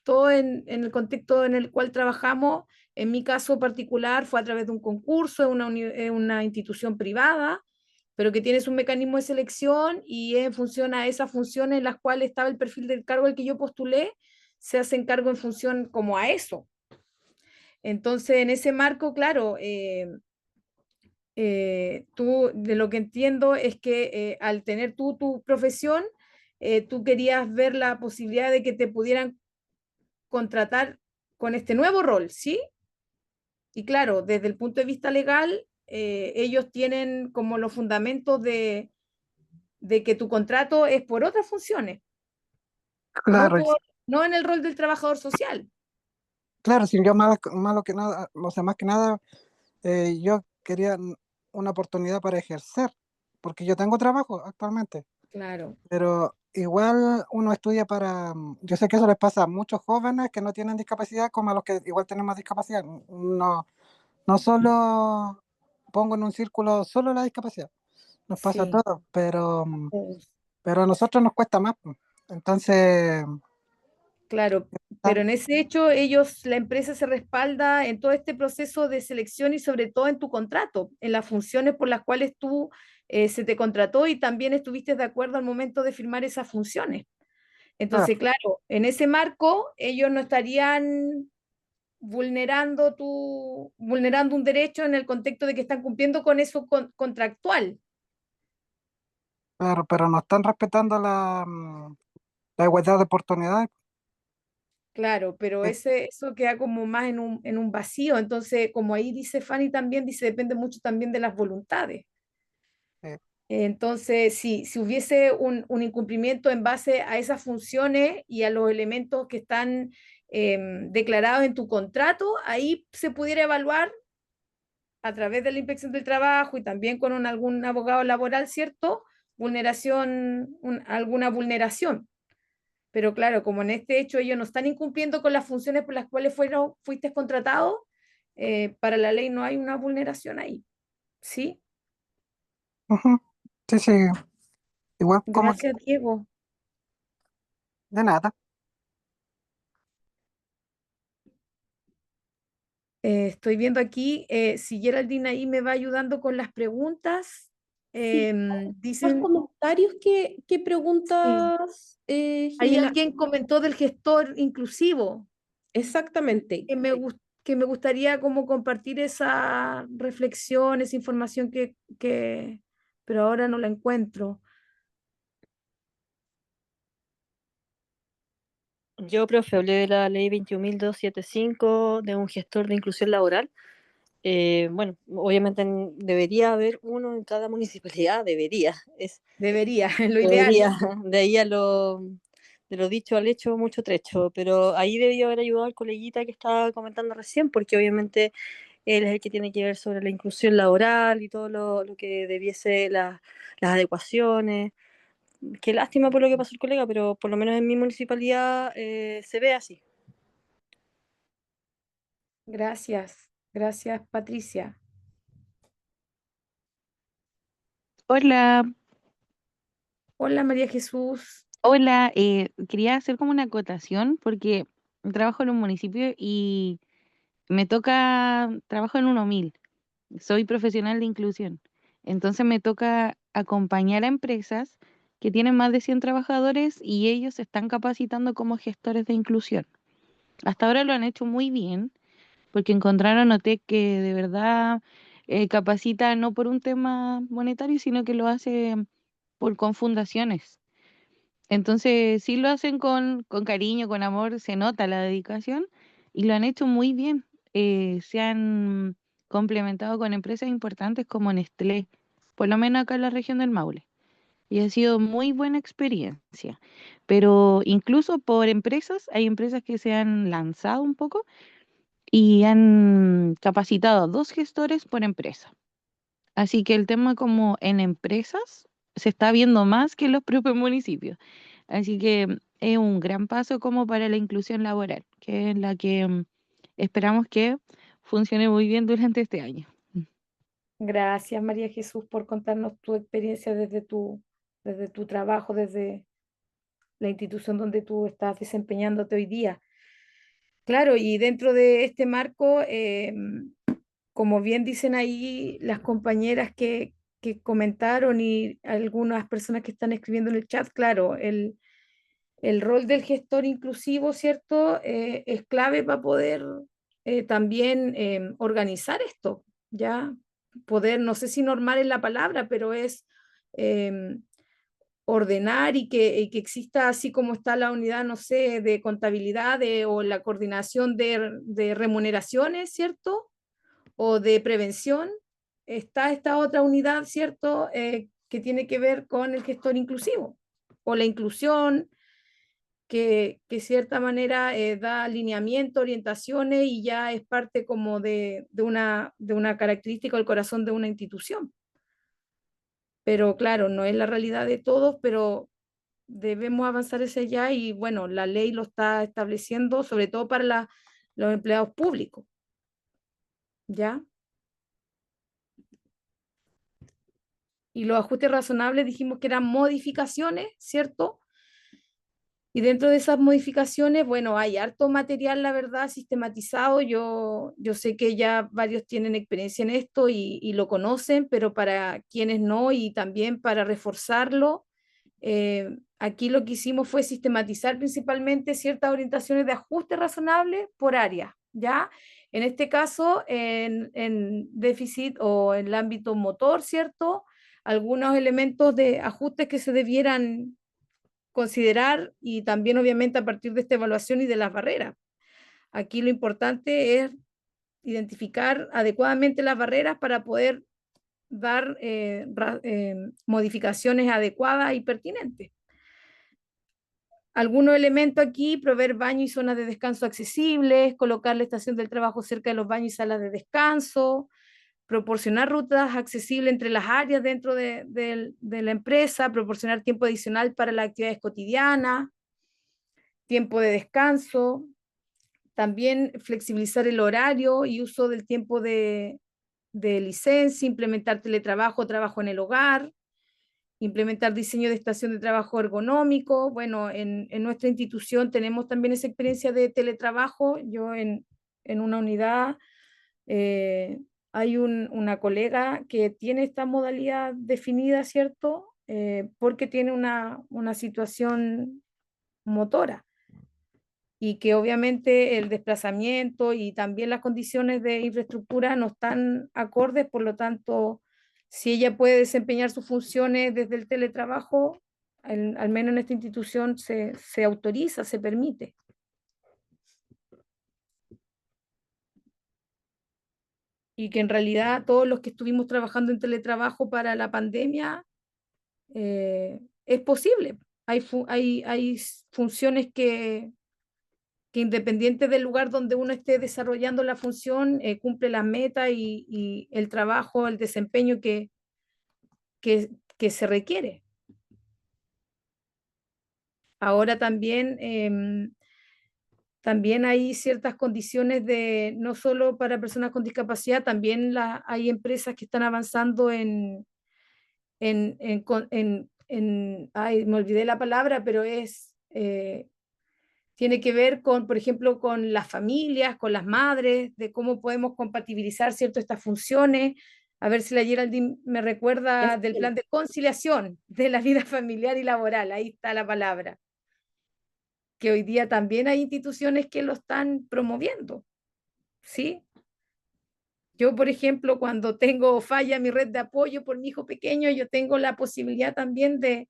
Todo en el contexto en el cual trabajamos, en mi caso particular fue a través de un concurso, una institución privada, pero que tienes un mecanismo de selección y en función a esas funciones en las cuales estaba el perfil del cargo al que yo postulé, se hacen cargo en función como a eso. Entonces, en ese marco, claro, tú, de lo que entiendo es que al tener tú tu profesión, tú querías ver la posibilidad de que te pudieran contratar con este nuevo rol, ¿sí? Y claro, desde el punto de vista legal, ellos tienen como los fundamentos de que tu contrato es por otras funciones, no, claro, no en el rol del trabajador social. claro, sin yo malo que nada, o sea, más que nada, yo quería una oportunidad para ejercer, porque yo tengo trabajo actualmente, Claro, pero igual uno estudia para, yo sé que eso les pasa a muchos jóvenes que no tienen discapacidad como a los que igual tenemos discapacidad. No, no solo pongo en un círculo solo la discapacidad, nos pasa a sí. todos, pero a nosotros nos cuesta más, pues. Entonces, Claro, pero en ese hecho ellos, la empresa se respalda en todo este proceso de selección y sobre todo en tu contrato, en las funciones por las cuales tú se te contrató y también estuviste de acuerdo al momento de firmar esas funciones. claro, Entonces, claro, en ese marco ellos no estarían vulnerando un derecho en el contexto de que están cumpliendo con eso contractual. claro, pero no están respetando la igualdad de oportunidades. Claro, pero Eh, eso queda como más en un vacío. Entonces, como ahí dice Fanny también, dice, depende mucho también de las voluntades. eh, Entonces, si hubiese un incumplimiento en base a esas funciones y a los elementos que están declarados en tu contrato, ahí se pudiera evaluar a través de la inspección del trabajo y también con algún abogado laboral, ¿cierto? vulneración, alguna vulneración. Pero claro, como en este hecho ellos no están incumpliendo con las funciones por las cuales fuiste contratado, para la ley no hay una vulneración ahí. ¿Sí? Ujú. Sí, sí, igual como que Gracias, Diego. de nada. Estoy viendo aquí, si Geraldine ahí me va ayudando con las preguntas. Sí. Más Dicen, comentarios que sí, preguntas, hay Jimena. alguien comentó del gestor inclusivo, Exactamente. que me gustaría como compartir esa reflexión, esa información pero ahora no la encuentro. Yo, profe, hablé de la ley 21.275 de un gestor de inclusión laboral. Bueno, obviamente debería haber uno en cada municipalidad, debería, Debería, en lo ideal. debería, de ahí de lo dicho al hecho, mucho trecho, pero ahí debió haber ayudado al coleguita que estaba comentando recién, porque obviamente él es el que tiene que ver sobre la inclusión laboral y todo lo que debiese las adecuaciones. Qué lástima por lo que pasó el colega, pero por lo menos en mi municipalidad se ve así. Gracias, gracias, Patricia. Hola, Hola, María Jesús. hola, quería hacer como una acotación porque trabajo en un municipio y me toca, trabajo en 1000, soy profesional de inclusión, entonces me toca acompañar a empresas que tienen más de 100 trabajadores y ellos se están capacitando como gestores de inclusión. Hasta ahora lo han hecho muy bien porque encontraron OTEC que de verdad capacita no por un tema monetario, sino que lo hace con fundaciones. Entonces, sí lo hacen con cariño, con amor, se nota la dedicación y lo han hecho muy bien. Se han complementado con empresas importantes como Nestlé, por lo menos acá en la región del Maule. Y ha sido muy buena experiencia. Pero incluso por empresas, hay empresas que se han lanzado un poco y han capacitado 2 gestores por empresa. Así que el tema como en empresas se está viendo más que en los propios municipios. Así que es un gran paso como para la inclusión laboral, que es la que esperamos que funcione muy bien durante este año. Gracias, María Jesús, por contarnos tu experiencia desde tu trabajo, desde la institución donde tú estás desempeñándote hoy día. Claro, y dentro de este marco, como bien dicen ahí las compañeras que comentaron y algunas personas que están escribiendo en el chat, claro, el rol del gestor inclusivo, ¿cierto? Es clave para poder también organizar esto, ¿ya? Poder, no sé si normar es la palabra, pero es ordenar y que exista así como está la unidad, no sé, de contabilidad o la coordinación de remuneraciones, ¿cierto? O de prevención, está esta otra unidad, ¿cierto? Que tiene que ver con el gestor inclusivo o la inclusión, que de cierta manera da alineamiento, orientaciones y ya es parte como de una característica del corazón de una institución. Pero claro, no es la realidad de todos, pero debemos avanzar hacia allá y bueno, la ley lo está estableciendo, sobre todo para los empleados públicos, ¿ya? Y los ajustes razonables dijimos que eran modificaciones, ¿cierto? Y dentro de esas modificaciones, bueno, hay harto material, la verdad, sistematizado. Yo sé que ya varios tienen experiencia en esto y lo conocen, pero para quienes no y también para reforzarlo, aquí lo que hicimos fue sistematizar principalmente ciertas orientaciones de ajuste razonable por área, ¿ya? En este caso, en déficit o en el ámbito motor, ¿cierto? Algunos elementos de ajustes que se debieran considerar y también obviamente a partir de esta evaluación y de las barreras. Aquí lo importante es identificar adecuadamente las barreras para poder dar modificaciones adecuadas y pertinentes. Algunos elementos aquí, proveer baños y zonas de descanso accesibles, colocar la estación del trabajo cerca de los baños y salas de descanso, proporcionar rutas accesibles entre las áreas dentro de la empresa, proporcionar tiempo adicional para las actividades cotidianas, tiempo de descanso, también flexibilizar el horario y uso del tiempo de licencia, implementar teletrabajo, trabajo en el hogar, implementar diseño de estación de trabajo ergonómico. Bueno, en nuestra institución tenemos también esa experiencia de teletrabajo. Yo en una unidad hay una colega que tiene esta modalidad definida, ¿cierto? Porque tiene una situación motora y que obviamente el desplazamiento y también las condiciones de infraestructura no están acordes, por lo tanto, si ella puede desempeñar sus funciones desde el teletrabajo, al menos en esta institución se autoriza, se permite. Y que en realidad todos los que estuvimos trabajando en teletrabajo para la pandemia, es posible. Hay funciones que independiente del lugar donde uno esté desarrollando la función, cumple las metas y el trabajo, el desempeño que se requiere. Ahora también, también hay ciertas condiciones de, no solo para personas con discapacidad, también hay empresas que están avanzando ay, me olvidé la palabra, pero tiene que ver con, por ejemplo, con las familias, con las madres, de cómo podemos compatibilizar, ¿cierto?, estas funciones. A ver si la Geraldine me recuerda del plan de conciliación de la vida familiar y laboral. Ahí está la palabra. Que hoy día también hay instituciones que lo están promoviendo, ¿sí? Yo, por ejemplo, cuando tengo falla mi red de apoyo por mi hijo pequeño, yo tengo la posibilidad también de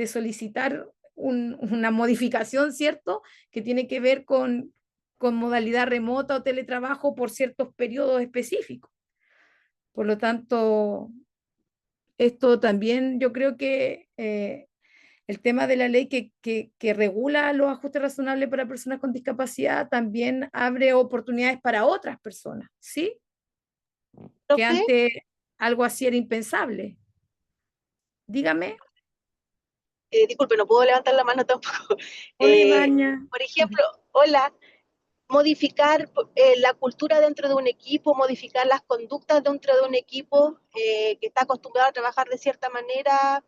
solicitar una modificación, ¿cierto? Que tiene que ver con modalidad remota o teletrabajo por ciertos periodos específicos. Por lo tanto, esto también yo creo que el tema de la ley que regula los ajustes razonables para personas con discapacidad también abre oportunidades para otras personas, ¿sí? Que Profe, antes algo así era impensable. Dígame. disculpe, no puedo levantar la mano tampoco. Hola, Ibaña. Por ejemplo, hola, modificar la cultura dentro de un equipo, modificar las conductas dentro de un equipo que está acostumbrado a trabajar de cierta manera,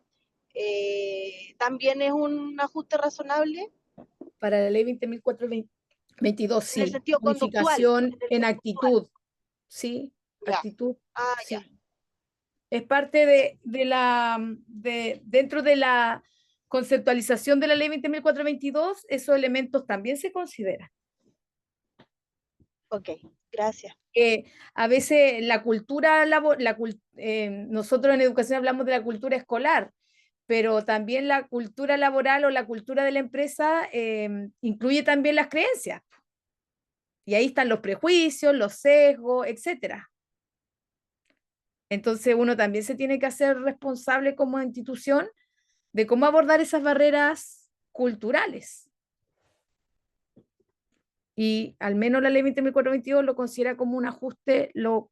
también es un ajuste razonable Para la ley 20.422, en el sí. sentido conductual. Modificación en actitud, ¿sí? Ya. Actitud, sí. Ya. Es parte dentro de la conceptualización de la ley 20.422, esos elementos también se consideran. Ok, gracias. A veces la cultura, nosotros en educación hablamos de la cultura escolar, pero también la cultura laboral o la cultura de la empresa incluye también las creencias. Y ahí están los prejuicios, los sesgos, etcétera. Entonces uno también se tiene que hacer responsable como institución de cómo abordar esas barreras culturales. Y al menos la ley 20.422 lo considera como un ajuste lo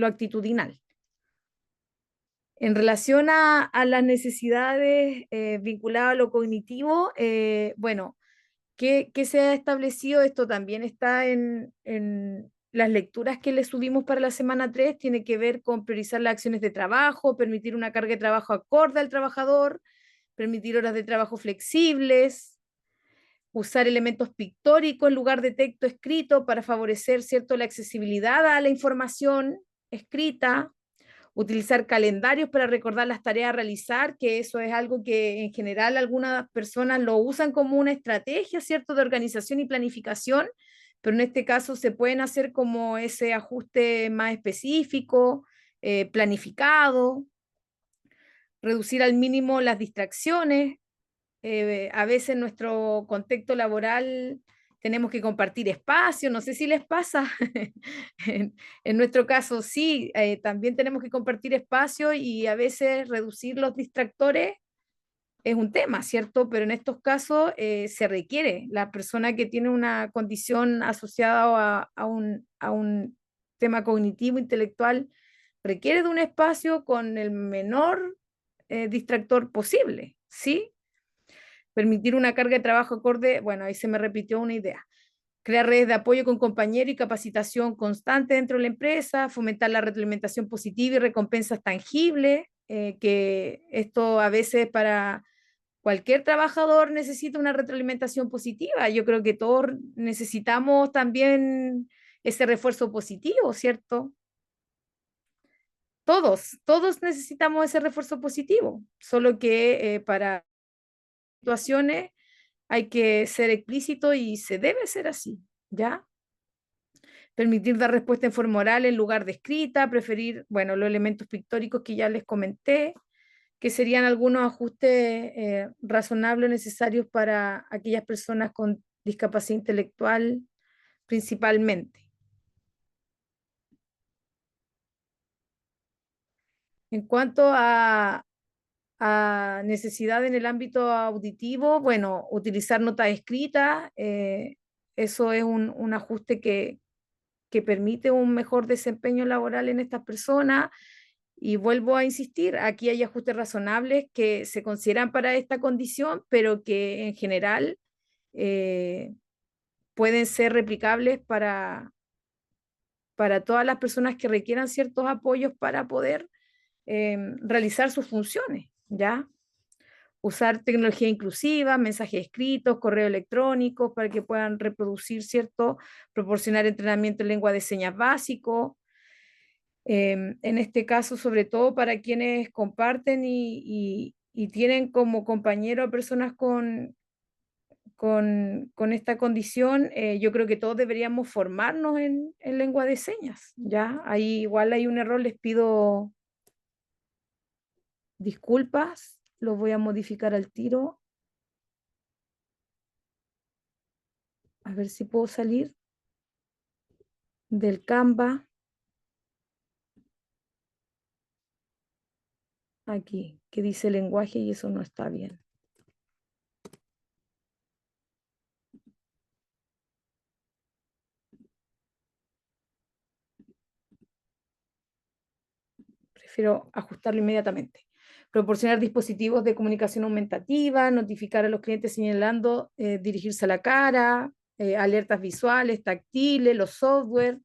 actitudinal. En relación a las necesidades vinculadas a lo cognitivo, bueno, ¿qué se ha establecido? Esto también está en las lecturas que le subimos para la semana 3, tiene que ver con priorizar las acciones de trabajo, permitir una carga de trabajo acorde al trabajador, permitir horas de trabajo flexibles, usar elementos pictóricos en lugar de texto escrito para favorecer, ¿cierto?, la accesibilidad a la información escrita, utilizar calendarios para recordar las tareas a realizar, que eso es algo que en general algunas personas lo usan como una estrategia, ¿cierto?, de organización y planificación, pero en este caso se pueden hacer como ese ajuste más específico, planificado, reducir al mínimo las distracciones. A veces en nuestro contexto laboral tenemos que compartir espacio, no sé si les pasa, en nuestro caso sí, también tenemos que compartir espacio y a veces reducir los distractores es un tema, ¿cierto? Pero en estos casos se requiere la persona que tiene una condición asociada a un tema cognitivo, intelectual, requiere de un espacio con el menor distractor posible, ¿sí? Permitir una carga de trabajo acorde, bueno, ahí se me repitió una idea. Crear redes de apoyo con compañeros y capacitación constante dentro de la empresa, fomentar la retroalimentación positiva y recompensas tangibles, que esto a veces para cualquier trabajador necesita una retroalimentación positiva. Yo creo que todos necesitamos también ese refuerzo positivo, ¿cierto? Todos necesitamos ese refuerzo positivo, solo que para situaciones hay que ser explícito y se debe ser así, ¿ya? Permitir dar respuesta en forma oral en lugar de escrita, preferir, bueno, los elementos pictóricos que ya les comenté, que serían algunos ajustes razonables necesarios para aquellas personas con discapacidad intelectual principalmente. En cuanto a necesidad en el ámbito auditivo, bueno, utilizar notas escritas, eso es un ajuste que permite un mejor desempeño laboral en estas personas. Y vuelvo a insistir, aquí hay ajustes razonables que se consideran para esta condición, pero que en general pueden ser replicables para todas las personas que requieran ciertos apoyos para poder realizar sus funciones, ¿ya? Usar tecnología inclusiva, mensajes escritos, correo electrónico para que puedan reproducir, ¿cierto? Proporcionar entrenamiento en lengua de señas básico. En este caso, sobre todo para quienes comparten y tienen como compañero a personas con esta condición, yo creo que todos deberíamos formarnos en lengua de señas, ¿ya? Ahí igual hay un error, les pido disculpas, lo voy a modificar al tiro. A ver si puedo salir del Canva. Aquí, que dice lenguaje y eso no está bien. Prefiero ajustarlo inmediatamente. Proporcionar dispositivos de comunicación aumentativa, notificar a los clientes señalando dirigirse a la cara, alertas visuales, táctiles, los software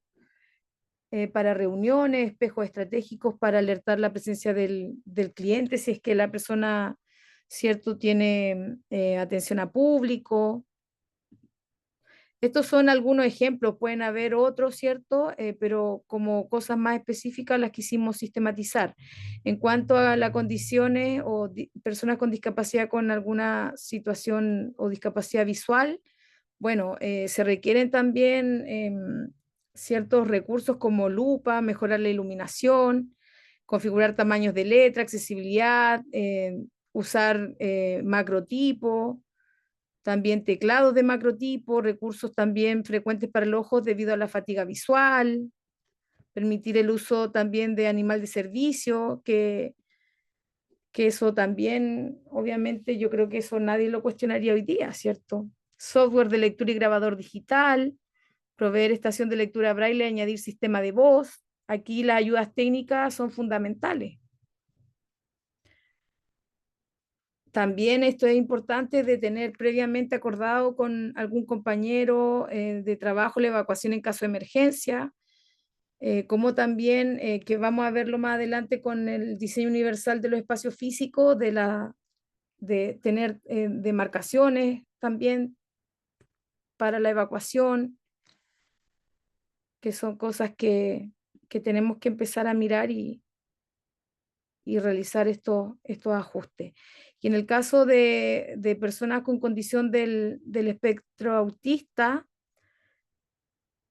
para reuniones, espejos estratégicos para alertar la presencia del cliente si es que la persona, cierto, tiene atención a público. Estos son algunos ejemplos, pueden haber otros, ¿cierto? Pero como cosas más específicas las quisimos sistematizar. En cuanto a las condiciones o personas con discapacidad con alguna situación o discapacidad visual, bueno, se requieren también ciertos recursos como lupa, mejorar la iluminación, configurar tamaños de letra, accesibilidad, usar macrotipo, también teclados de macrotipo, recursos también frecuentes para el ojo debido a la fatiga visual, permitir el uso también de animal de servicio, que eso también, obviamente, yo creo que eso nadie lo cuestionaría hoy día, ¿cierto? Software de lectura y grabador digital, proveer estación de lectura braille, añadir sistema de voz. Aquí las ayudas técnicas son fundamentales. También esto es importante de tener previamente acordado con algún compañero de trabajo la evacuación en caso de emergencia, como también que vamos a verlo más adelante con el diseño universal de los espacios físicos, de tener demarcaciones también para la evacuación, que son cosas que tenemos que empezar a mirar y realizar estos ajustes. Y en el caso de personas con condición del espectro autista,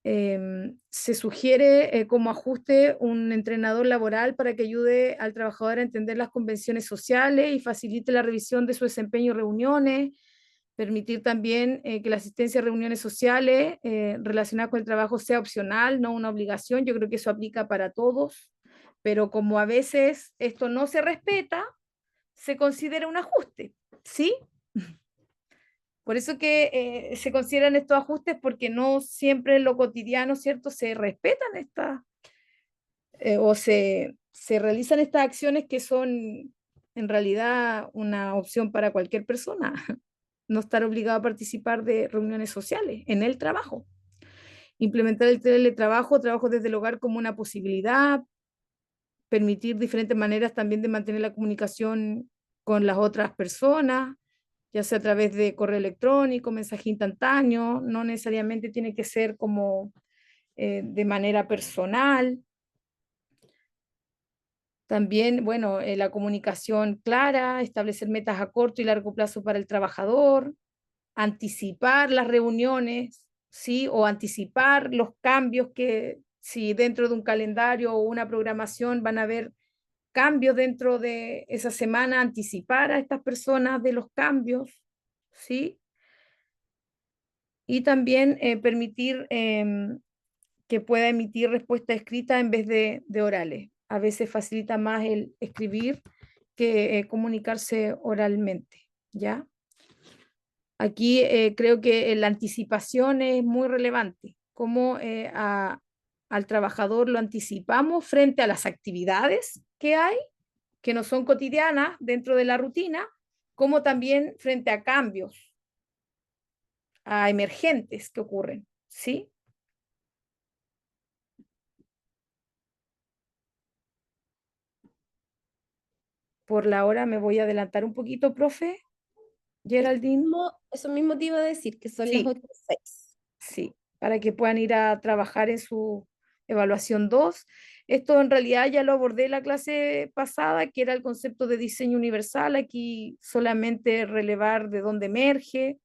se sugiere como ajuste un entrenador laboral para que ayude al trabajador a entender las convenciones sociales y facilite la revisión de su desempeño y reuniones, permitir también que la asistencia a reuniones sociales relacionadas con el trabajo sea opcional, no una obligación. Yo creo que eso aplica para todos, pero como a veces esto no se respeta, se considera un ajuste, ¿sí? Por eso que se consideran estos ajustes porque no siempre en lo cotidiano, ¿cierto? Se respetan estas o se se realizan estas acciones que son en realidad una opción para cualquier persona, no estar obligado a participar de reuniones sociales en el trabajo. Implementar el teletrabajo, trabajo desde el hogar como una posibilidad, permitir diferentes maneras también de mantener la comunicación con las otras personas, ya sea a través de correo electrónico, mensaje instantáneo, no necesariamente tiene que ser como de manera personal. También, bueno, la comunicación clara, establecer metas a corto y largo plazo para el trabajador, anticipar las reuniones, ¿sí? O anticipar los cambios que si dentro de un calendario o una programación van a haber cambios dentro de esa semana, anticipar a estas personas de los cambios, ¿sí? Y también permitir que pueda emitir respuesta escrita en vez de orales. A veces facilita más el escribir que comunicarse oralmente, ¿ya? Aquí creo que la anticipación es muy relevante, cómo al trabajador lo anticipamos frente a las actividades que hay, que no son cotidianas dentro de la rutina, como también frente a cambios, a emergentes que ocurren, ¿sí? Por la hora me voy a adelantar un poquito, profe Geraldine. Eso mismo te iba a decir, que son las Sí, 8:06. sí, para que puedan ir a trabajar en su evaluación 2. Esto en realidad ya lo abordé en la clase pasada, que era el concepto de diseño universal. Aquí solamente relevar de dónde emerge.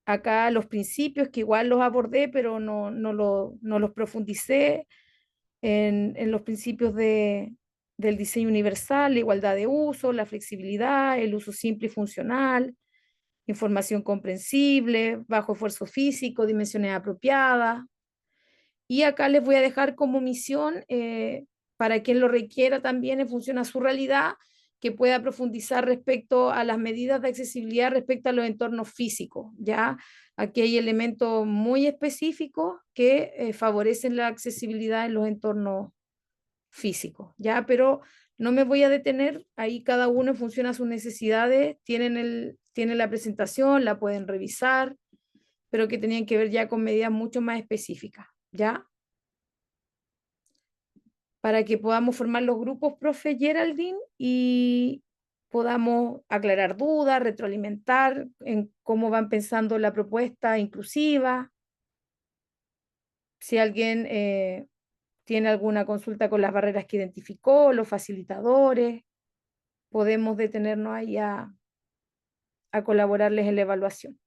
Acá los principios, que igual los abordé, pero no los profundicé en los principios del diseño universal, la igualdad de uso, la flexibilidad, el uso simple y funcional, información comprensible, bajo esfuerzo físico, dimensiones apropiadas. Y acá les voy a dejar como misión, para quien lo requiera también en función a su realidad, que pueda profundizar respecto a las medidas de accesibilidad respecto a los entornos físicos, ¿ya? Aquí hay elementos muy específicos que favorecen la accesibilidad en los entornos físicos, ¿ya? Pero no me voy a detener, ahí cada uno en función a sus necesidades, tienen la presentación, la pueden revisar, pero que tenían que ver ya con medidas mucho más específicas, ¿ya? Para que podamos formar los grupos, profe Geraldine, y podamos aclarar dudas, retroalimentar en cómo van pensando la propuesta inclusiva. Si alguien tiene alguna consulta con las barreras que identificó, los facilitadores, podemos detenernos ahí a colaborarles en la evaluación.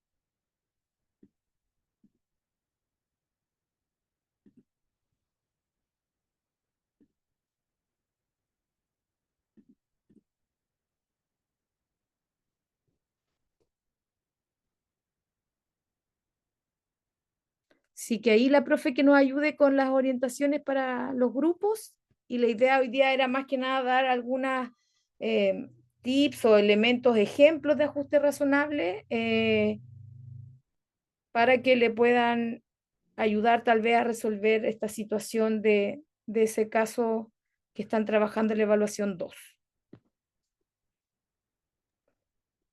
Así que ahí la profe que nos ayude con las orientaciones para los grupos, y la idea hoy día era más que nada dar algunas tips o elementos, ejemplos de ajuste razonable para que le puedan ayudar tal vez a resolver esta situación de ese caso que están trabajando en la evaluación 2.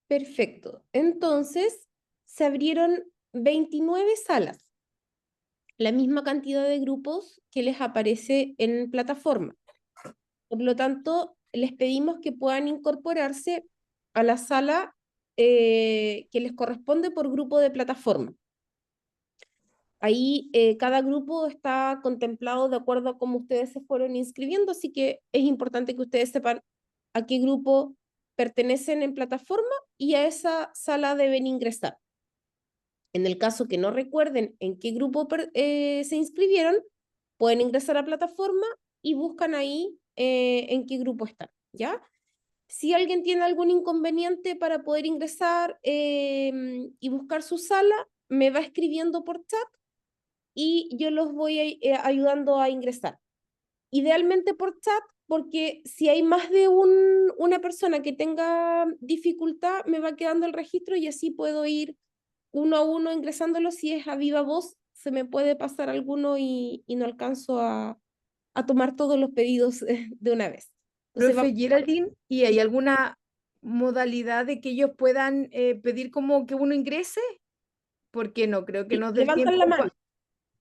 Perfecto. Entonces, se abrieron 29 salas, la misma cantidad de grupos que les aparece en plataforma. Por lo tanto, les pedimos que puedan incorporarse a la sala que les corresponde por grupo de plataforma. Ahí cada grupo está contemplado de acuerdo a cómo ustedes se fueron inscribiendo, así que es importante que ustedes sepan a qué grupo pertenecen en plataforma y a esa sala deben ingresar. En el caso que no recuerden en qué grupo se inscribieron, pueden ingresar a plataforma y buscan ahí en qué grupo están, ¿ya? Si alguien tiene algún inconveniente para poder ingresar y buscar su sala, me va escribiendo por chat y yo los voy ayudando a ingresar. Idealmente por chat, porque si hay más de una persona que tenga dificultad, me va quedando el registro y así puedo ir uno a uno ingresándolo si es a viva voz se me puede pasar alguno y no alcanzo a tomar todos los pedidos de una vez. Entonces, Profe Geraldine, ¿y hay alguna modalidad de que ellos puedan pedir como que uno ingrese? Porque no creo que nos dé el levantan la tiempo, mano.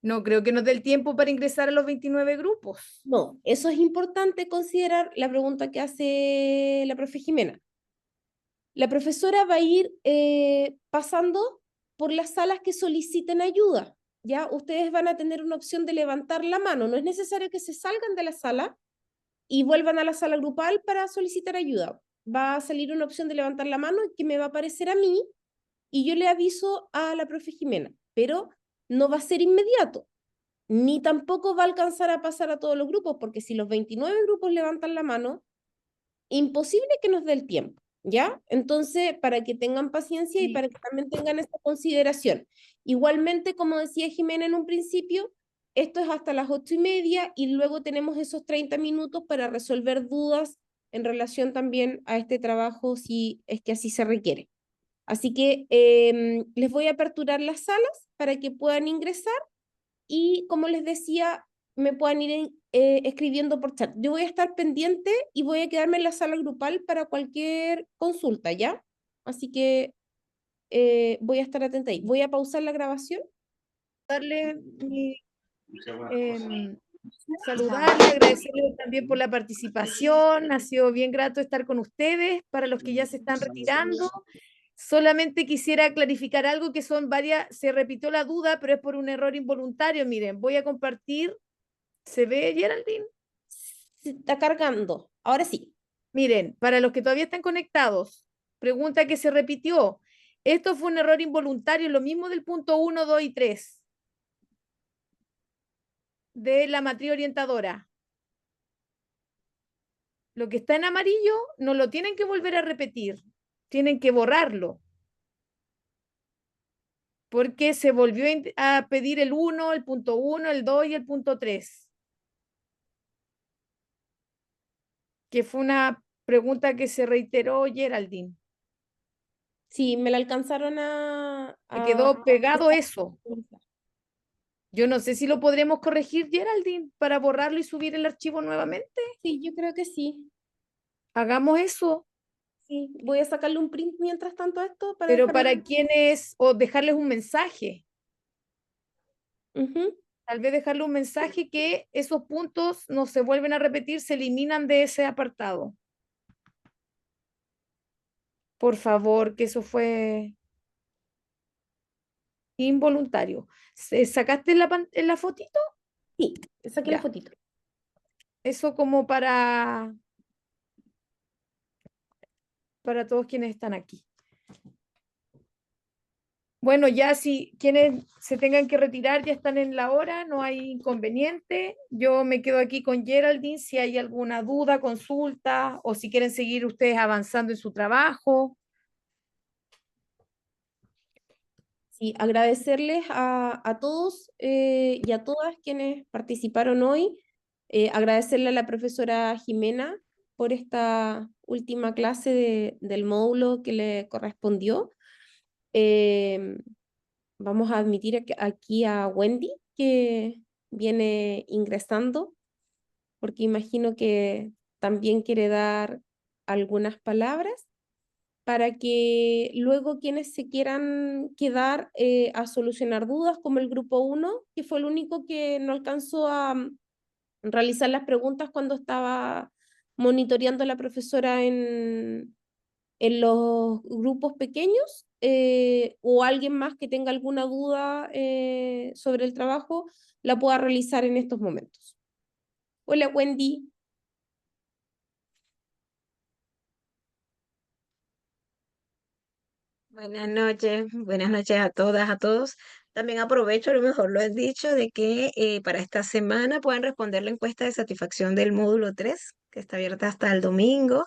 no creo que nos dé el tiempo para ingresar a los 29 grupos. No, eso es importante considerar la pregunta que hace la profe Jimena. La profesora va a ir pasando por las salas que soliciten ayuda. Ya ustedes van a tener una opción de levantar la mano. No es necesario que se salgan de la sala y vuelvan a la sala grupal para solicitar ayuda. Va a salir una opción de levantar la mano que me va a aparecer a mí y yo le aviso a la profe Jimena, pero no va a ser inmediato, ni tampoco va a alcanzar a pasar a todos los grupos, porque si los 29 grupos levantan la mano, imposible que nos dé el tiempo, ¿ya? Entonces, para que tengan paciencia y para que también tengan esta consideración. Igualmente, como decía Jimena en un principio, esto es hasta las 8:30 y luego tenemos esos 30 minutos para resolver dudas en relación también a este trabajo, si es que así se requiere. Así que les voy a aperturar las salas para que puedan ingresar y, como les decía, me puedan ir escribiendo por chat. Yo voy a estar pendiente y voy a quedarme en la sala grupal para cualquier consulta, ¿ya? Así que voy a estar atenta ahí. Voy a pausar la grabación. Darle mi, saludarle, agradecerle también por la participación. Ha sido bien grato estar con ustedes. Para los que ya se están retirando, solamente quisiera clarificar algo que son varias, se repitió la duda, pero es por un error involuntario. Miren, voy a compartir. ¿Se ve, Geraldine? Se está cargando. Ahora sí. Miren, para los que todavía están conectados, pregunta que se repitió. Esto fue un error involuntario, lo mismo del punto 1, 2 y 3 de la matriz orientadora. Lo que está en amarillo no lo tienen que volver a repetir, tienen que borrarlo. Porque se volvió a pedir el 1, el punto 1, el 2 y el punto 3. Que fue una pregunta que se reiteró Geraldine. Sí, me la alcanzaron Se quedó pegado eso. Yo no sé si lo podremos corregir, Geraldine, para borrarlo y subir el archivo nuevamente. Sí, yo creo que sí. Hagamos eso. Sí, voy a sacarle un print mientras tanto a esto para Pero dejarlo. para quienes, o dejarles un mensaje. Ujú. Tal vez dejarle un mensaje que esos puntos no se vuelven a repetir, se eliminan de ese apartado. Por favor, que eso fue involuntario. ¿Sacaste la fotito? Sí, saqué la Ya. fotito. Eso como para todos quienes están aquí. Bueno, ya si quienes se tengan que retirar ya están en la hora, no hay inconveniente. Yo me quedo aquí con Geraldine si hay alguna duda, consulta o si quieren seguir ustedes avanzando en su trabajo. Sí, agradecerles a todos y a todas quienes participaron hoy. Agradecerle a la profesora Jimena por esta última clase del módulo que le correspondió. Eh, Vamos a admitir aquí a Wendy, que viene ingresando, porque imagino que también quiere dar algunas palabras para que luego quienes se quieran quedar a solucionar dudas, como el grupo 1, que fue el único que no alcanzó a realizar las preguntas cuando estaba monitoreando a la profesora en los grupos pequeños, o alguien más que tenga alguna duda sobre el trabajo, la pueda realizar en estos momentos. Hola, Wendy. Buenas noches a todas, a todos. También aprovecho, a lo mejor lo he dicho, de que para esta semana pueden responder la encuesta de satisfacción del módulo 3, que está abierta hasta el domingo.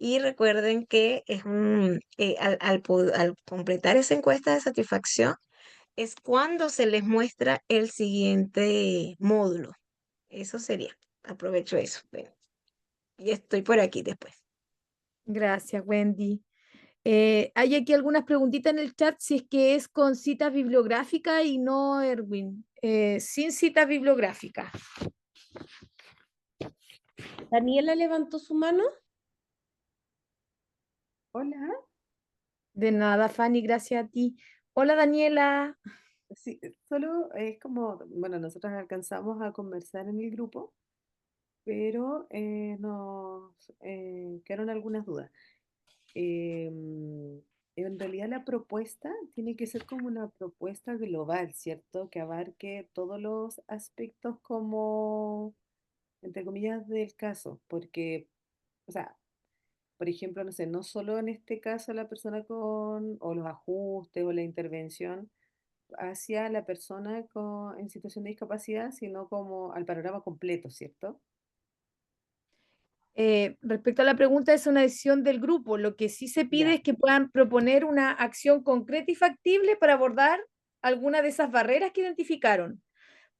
Y recuerden que es al completar esa encuesta de satisfacción, es cuando se les muestra el siguiente módulo. Eso sería. Aprovecho eso. Bueno, y estoy por aquí después. Gracias, Wendy. Hay aquí algunas preguntitas en el chat si es que es con citas bibliográficas y no, Erwin. Sin citas bibliográficas. Daniela levantó su mano. Hola, De nada, Fanny, gracias a ti. Hola, Daniela. sí, solo es como, bueno, nosotros alcanzamos a conversar en el grupo, pero nos quedaron algunas dudas. Em, en realidad la propuesta tiene que ser como una propuesta global, ¿cierto? Que abarque todos los aspectos como, entre comillas, del caso, porque, o sea, por ejemplo, no sé, no solo en este caso la persona con, o los ajustes o la intervención hacia la persona en situación de discapacidad, sino como al panorama completo, ¿cierto? Respecto a la pregunta, es una decisión del grupo. Lo que sí se pide Ya, es que puedan proponer una acción concreta y factible para abordar alguna de esas barreras que identificaron.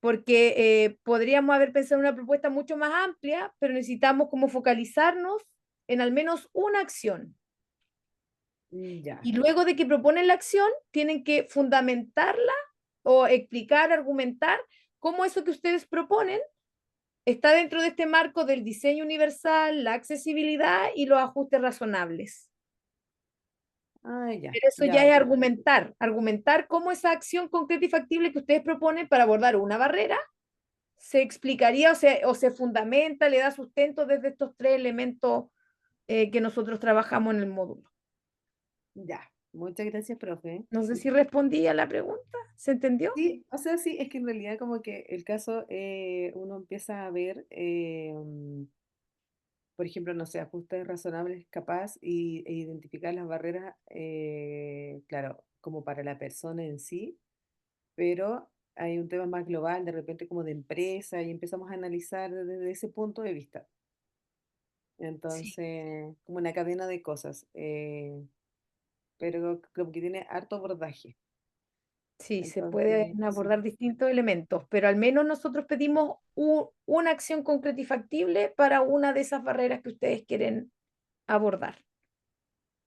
Porque podríamos haber pensado en una propuesta mucho más amplia, pero necesitamos como focalizarnos en al menos una acción. ya. Y luego de que proponen la acción, tienen que fundamentarla o explicar, argumentar cómo eso que ustedes proponen está dentro de este marco del diseño universal, la accesibilidad y los ajustes razonables. Ah, ya, Pero eso ya, ya es ok. argumentar, argumentar cómo esa acción concreta y factible que ustedes proponen para abordar una barrera se explicaría o se fundamenta, le da sustento desde estos tres elementos que nosotros trabajamos en el módulo. Ya. Muchas gracias, profe. No sé si respondí a la pregunta, ¿se entendió? Sí, o sea, sí, es que en realidad como que el caso uno empieza a ver, por ejemplo, no sé, ajustes razonables capaz e identificar las barreras, claro, como para la persona en sí, pero hay un tema más global, de repente como de empresa, y empezamos a analizar desde ese punto de vista. Sí. Entonces, como una cadena de cosas, pero como que tiene harto abordaje. Sí, se Entonces, pueden sí, abordar distintos elementos, pero al menos nosotros pedimos una acción concreta y factible para una de esas barreras que ustedes quieren abordar.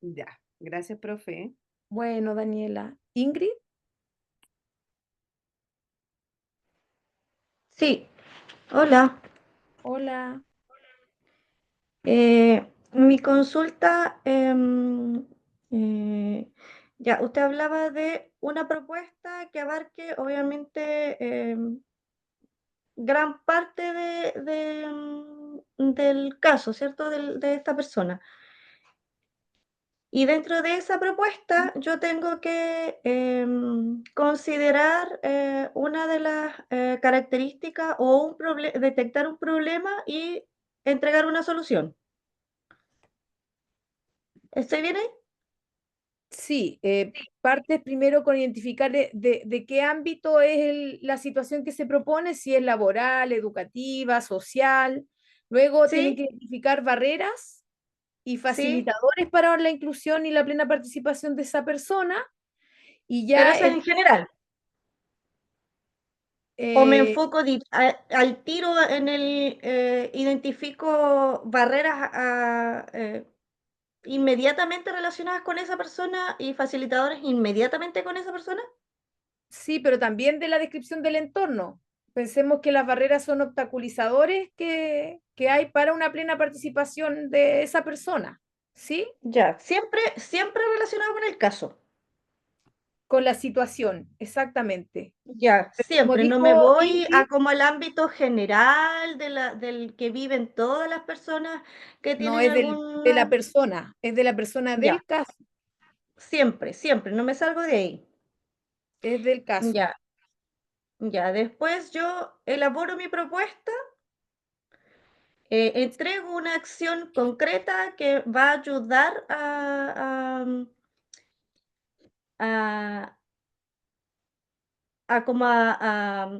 ya. Gracias, profe. Bueno, Daniela. Ingrid, Sí, hola. hola. Mi consulta, eh, ya, usted hablaba de una propuesta que abarque, obviamente, gran parte del caso, ¿cierto? De esta persona. Y dentro de esa propuesta yo tengo que considerar una de las características o detectar un problema y entregar una solución. ¿Estoy bien ahí? Sí, partes primero con identificar de qué ámbito es la situación que se propone, si es laboral, educativa, social. Luego tienen que Sí, identificar barreras y sí, facilitadores para la inclusión y la plena participación de esa persona. Y pero ya eso es en general. O me eh, enfoco al tiro en identifico barreras inmediatamente relacionadas con esa persona y facilitadores inmediatamente con esa persona. sí, pero también de la descripción del entorno. Pensemos que las barreras son obstaculizadores que hay para una plena participación de esa persona, ¿sí? Ya, siempre relacionado con el caso. Con la situación, exactamente. Ya, Como siempre, no me dijo voy a Ingrid, como al ámbito general del que viven todas las personas que no tienen es de la alguna. persona, es de la persona Ya, del caso, siempre, no me salgo de ahí. es del caso. Ya, ya, después yo elaboro mi propuesta, entrego una acción concreta que va a ayudar a,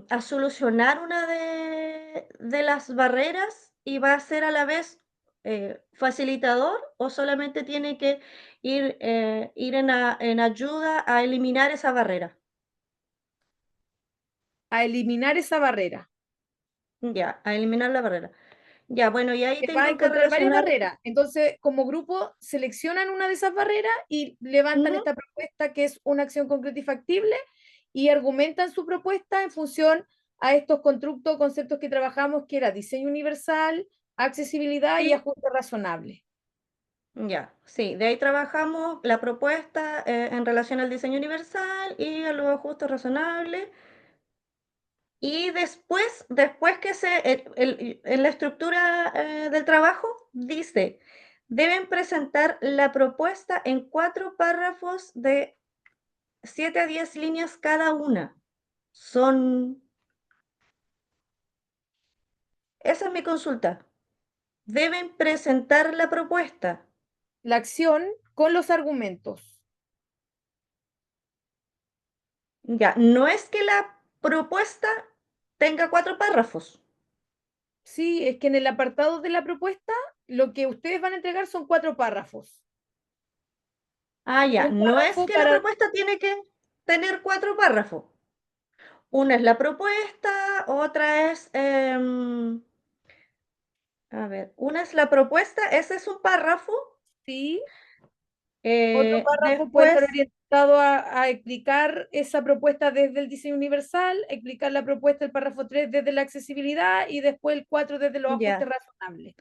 a solucionar una de las barreras y va a ser a la vez facilitador o solamente tiene que ir en ayuda a eliminar esa barrera. A eliminar esa barrera. Ya, a eliminar la barrera. Ya, bueno, y ahí Que va a tengo que encontrar varias relacionar. barreras. Entonces, como grupo, seleccionan una de esas barreras y levantan Ujú. esta propuesta que es una acción concreta y factible y argumentan su propuesta en función a estos constructos, conceptos que trabajamos, que era diseño universal, accesibilidad y Sí, ajuste razonable. ya, sí, de ahí trabajamos la propuesta en relación al diseño universal y a los ajustes razonables. Y después que en la estructura del trabajo dice, deben presentar la propuesta en 4 párrafos de 7 a 10 líneas cada una. Esa es mi consulta. Deben presentar la propuesta. La acción con los argumentos. Ya, no es que la propuesta tenga 4 párrafos. Sí, es que en el apartado de la propuesta, lo que ustedes van a entregar son 4 párrafos. Ah, ya, Un no es párrafo que la para... propuesta tiene que tener 4 párrafos. Una es la propuesta, otra es, a ver, una es la propuesta, ese es un párrafo. Sí, otro párrafo puede estar Después, orientado a explicar esa propuesta desde el diseño universal, explicar la propuesta del párrafo 3 desde la accesibilidad y después el 4 desde los ajustes ya, razonables.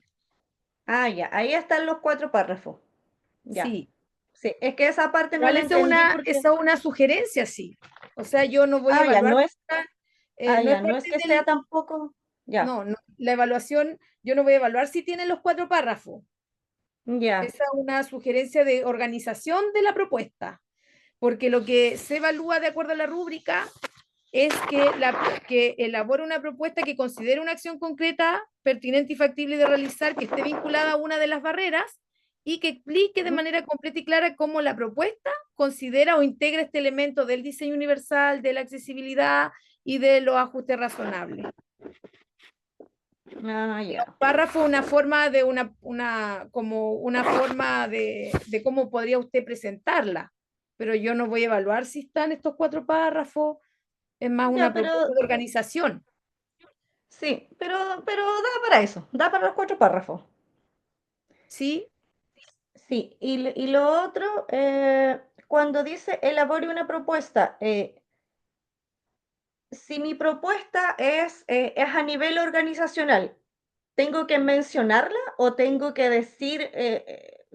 ya, ahí están los 4 párrafos. Ya, Sí, sí, es que esa parte no igual la entendí porque, esa es una sugerencia, sí. O sea, yo no voy a ya, evaluar, no es no es parte que sea del, tampoco, ya, no, la evaluación, yo no voy a evaluar si tienen los 4 párrafos. ya, Esa es una sugerencia de organización de la propuesta, porque lo que se evalúa de acuerdo a la rúbrica es que elabore una propuesta que considere una acción concreta, pertinente y factible de realizar, que esté vinculada a una de las barreras y que explique de manera completa y clara cómo la propuesta considera o integra este elemento del diseño universal, de la accesibilidad y de los ajustes razonables. ya, Párrafo, una forma de como una forma de cómo podría usted presentarla, pero yo no voy a evaluar si están estos 4 párrafos, es más ya, una propuesta de organización. sí, pero da para eso, da para los 4 párrafos. ¿Sí? Sí, y lo otro, cuando dice elabore una propuesta, si mi propuesta es a nivel organizacional, ¿tengo que mencionarla o tengo que decir,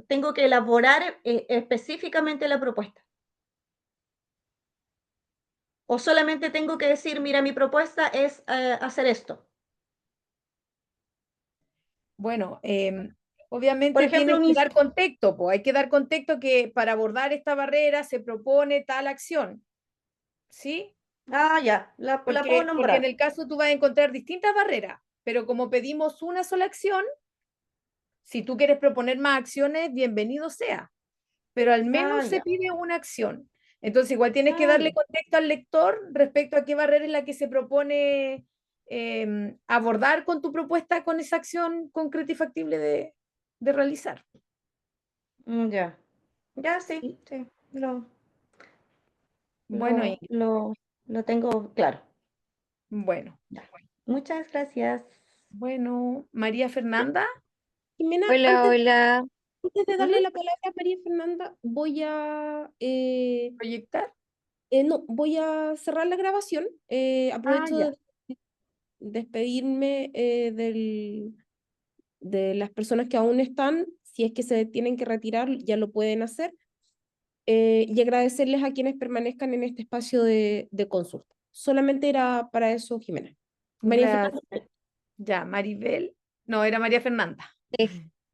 tengo que elaborar específicamente la propuesta? ¿O solamente tengo que decir, mira, mi propuesta es hacer esto? Bueno, Por obviamente ejemplo, tienes que dar contexto, pues hay que dar contexto que para abordar esta barrera se propone tal acción, ¿sí? ya, la puedo Porque en nombrar. el caso tú vas a encontrar distintas barreras, pero como pedimos una sola acción, si tú quieres proponer más acciones, bienvenido sea, pero al menos se Ya. pide una acción. Entonces igual tienes que darle Ya. contexto al lector respecto a qué barrera es la que se propone abordar con tu propuesta, con esa acción concreta y factible de realizar. Ya. Ya, sí, ¿Sí? sí, Bueno, lo, lo, lo tengo claro. bueno, Ya. Muchas gracias. bueno, María Fernanda, Jimena, Hola, hola. antes de Ujú. darle la palabra a María Fernanda, proyectar. no, voy a cerrar la grabación. Aprovecho Ya. de despedirme de las personas que aún están. Si es que se tienen que retirar, ya lo pueden hacer. Y agradecerles a quienes permanezcan en este espacio de consulta. Solamente era para eso, Jimena. María Fernanda. Gracias. Ya, Maribel. No, era María Fernanda.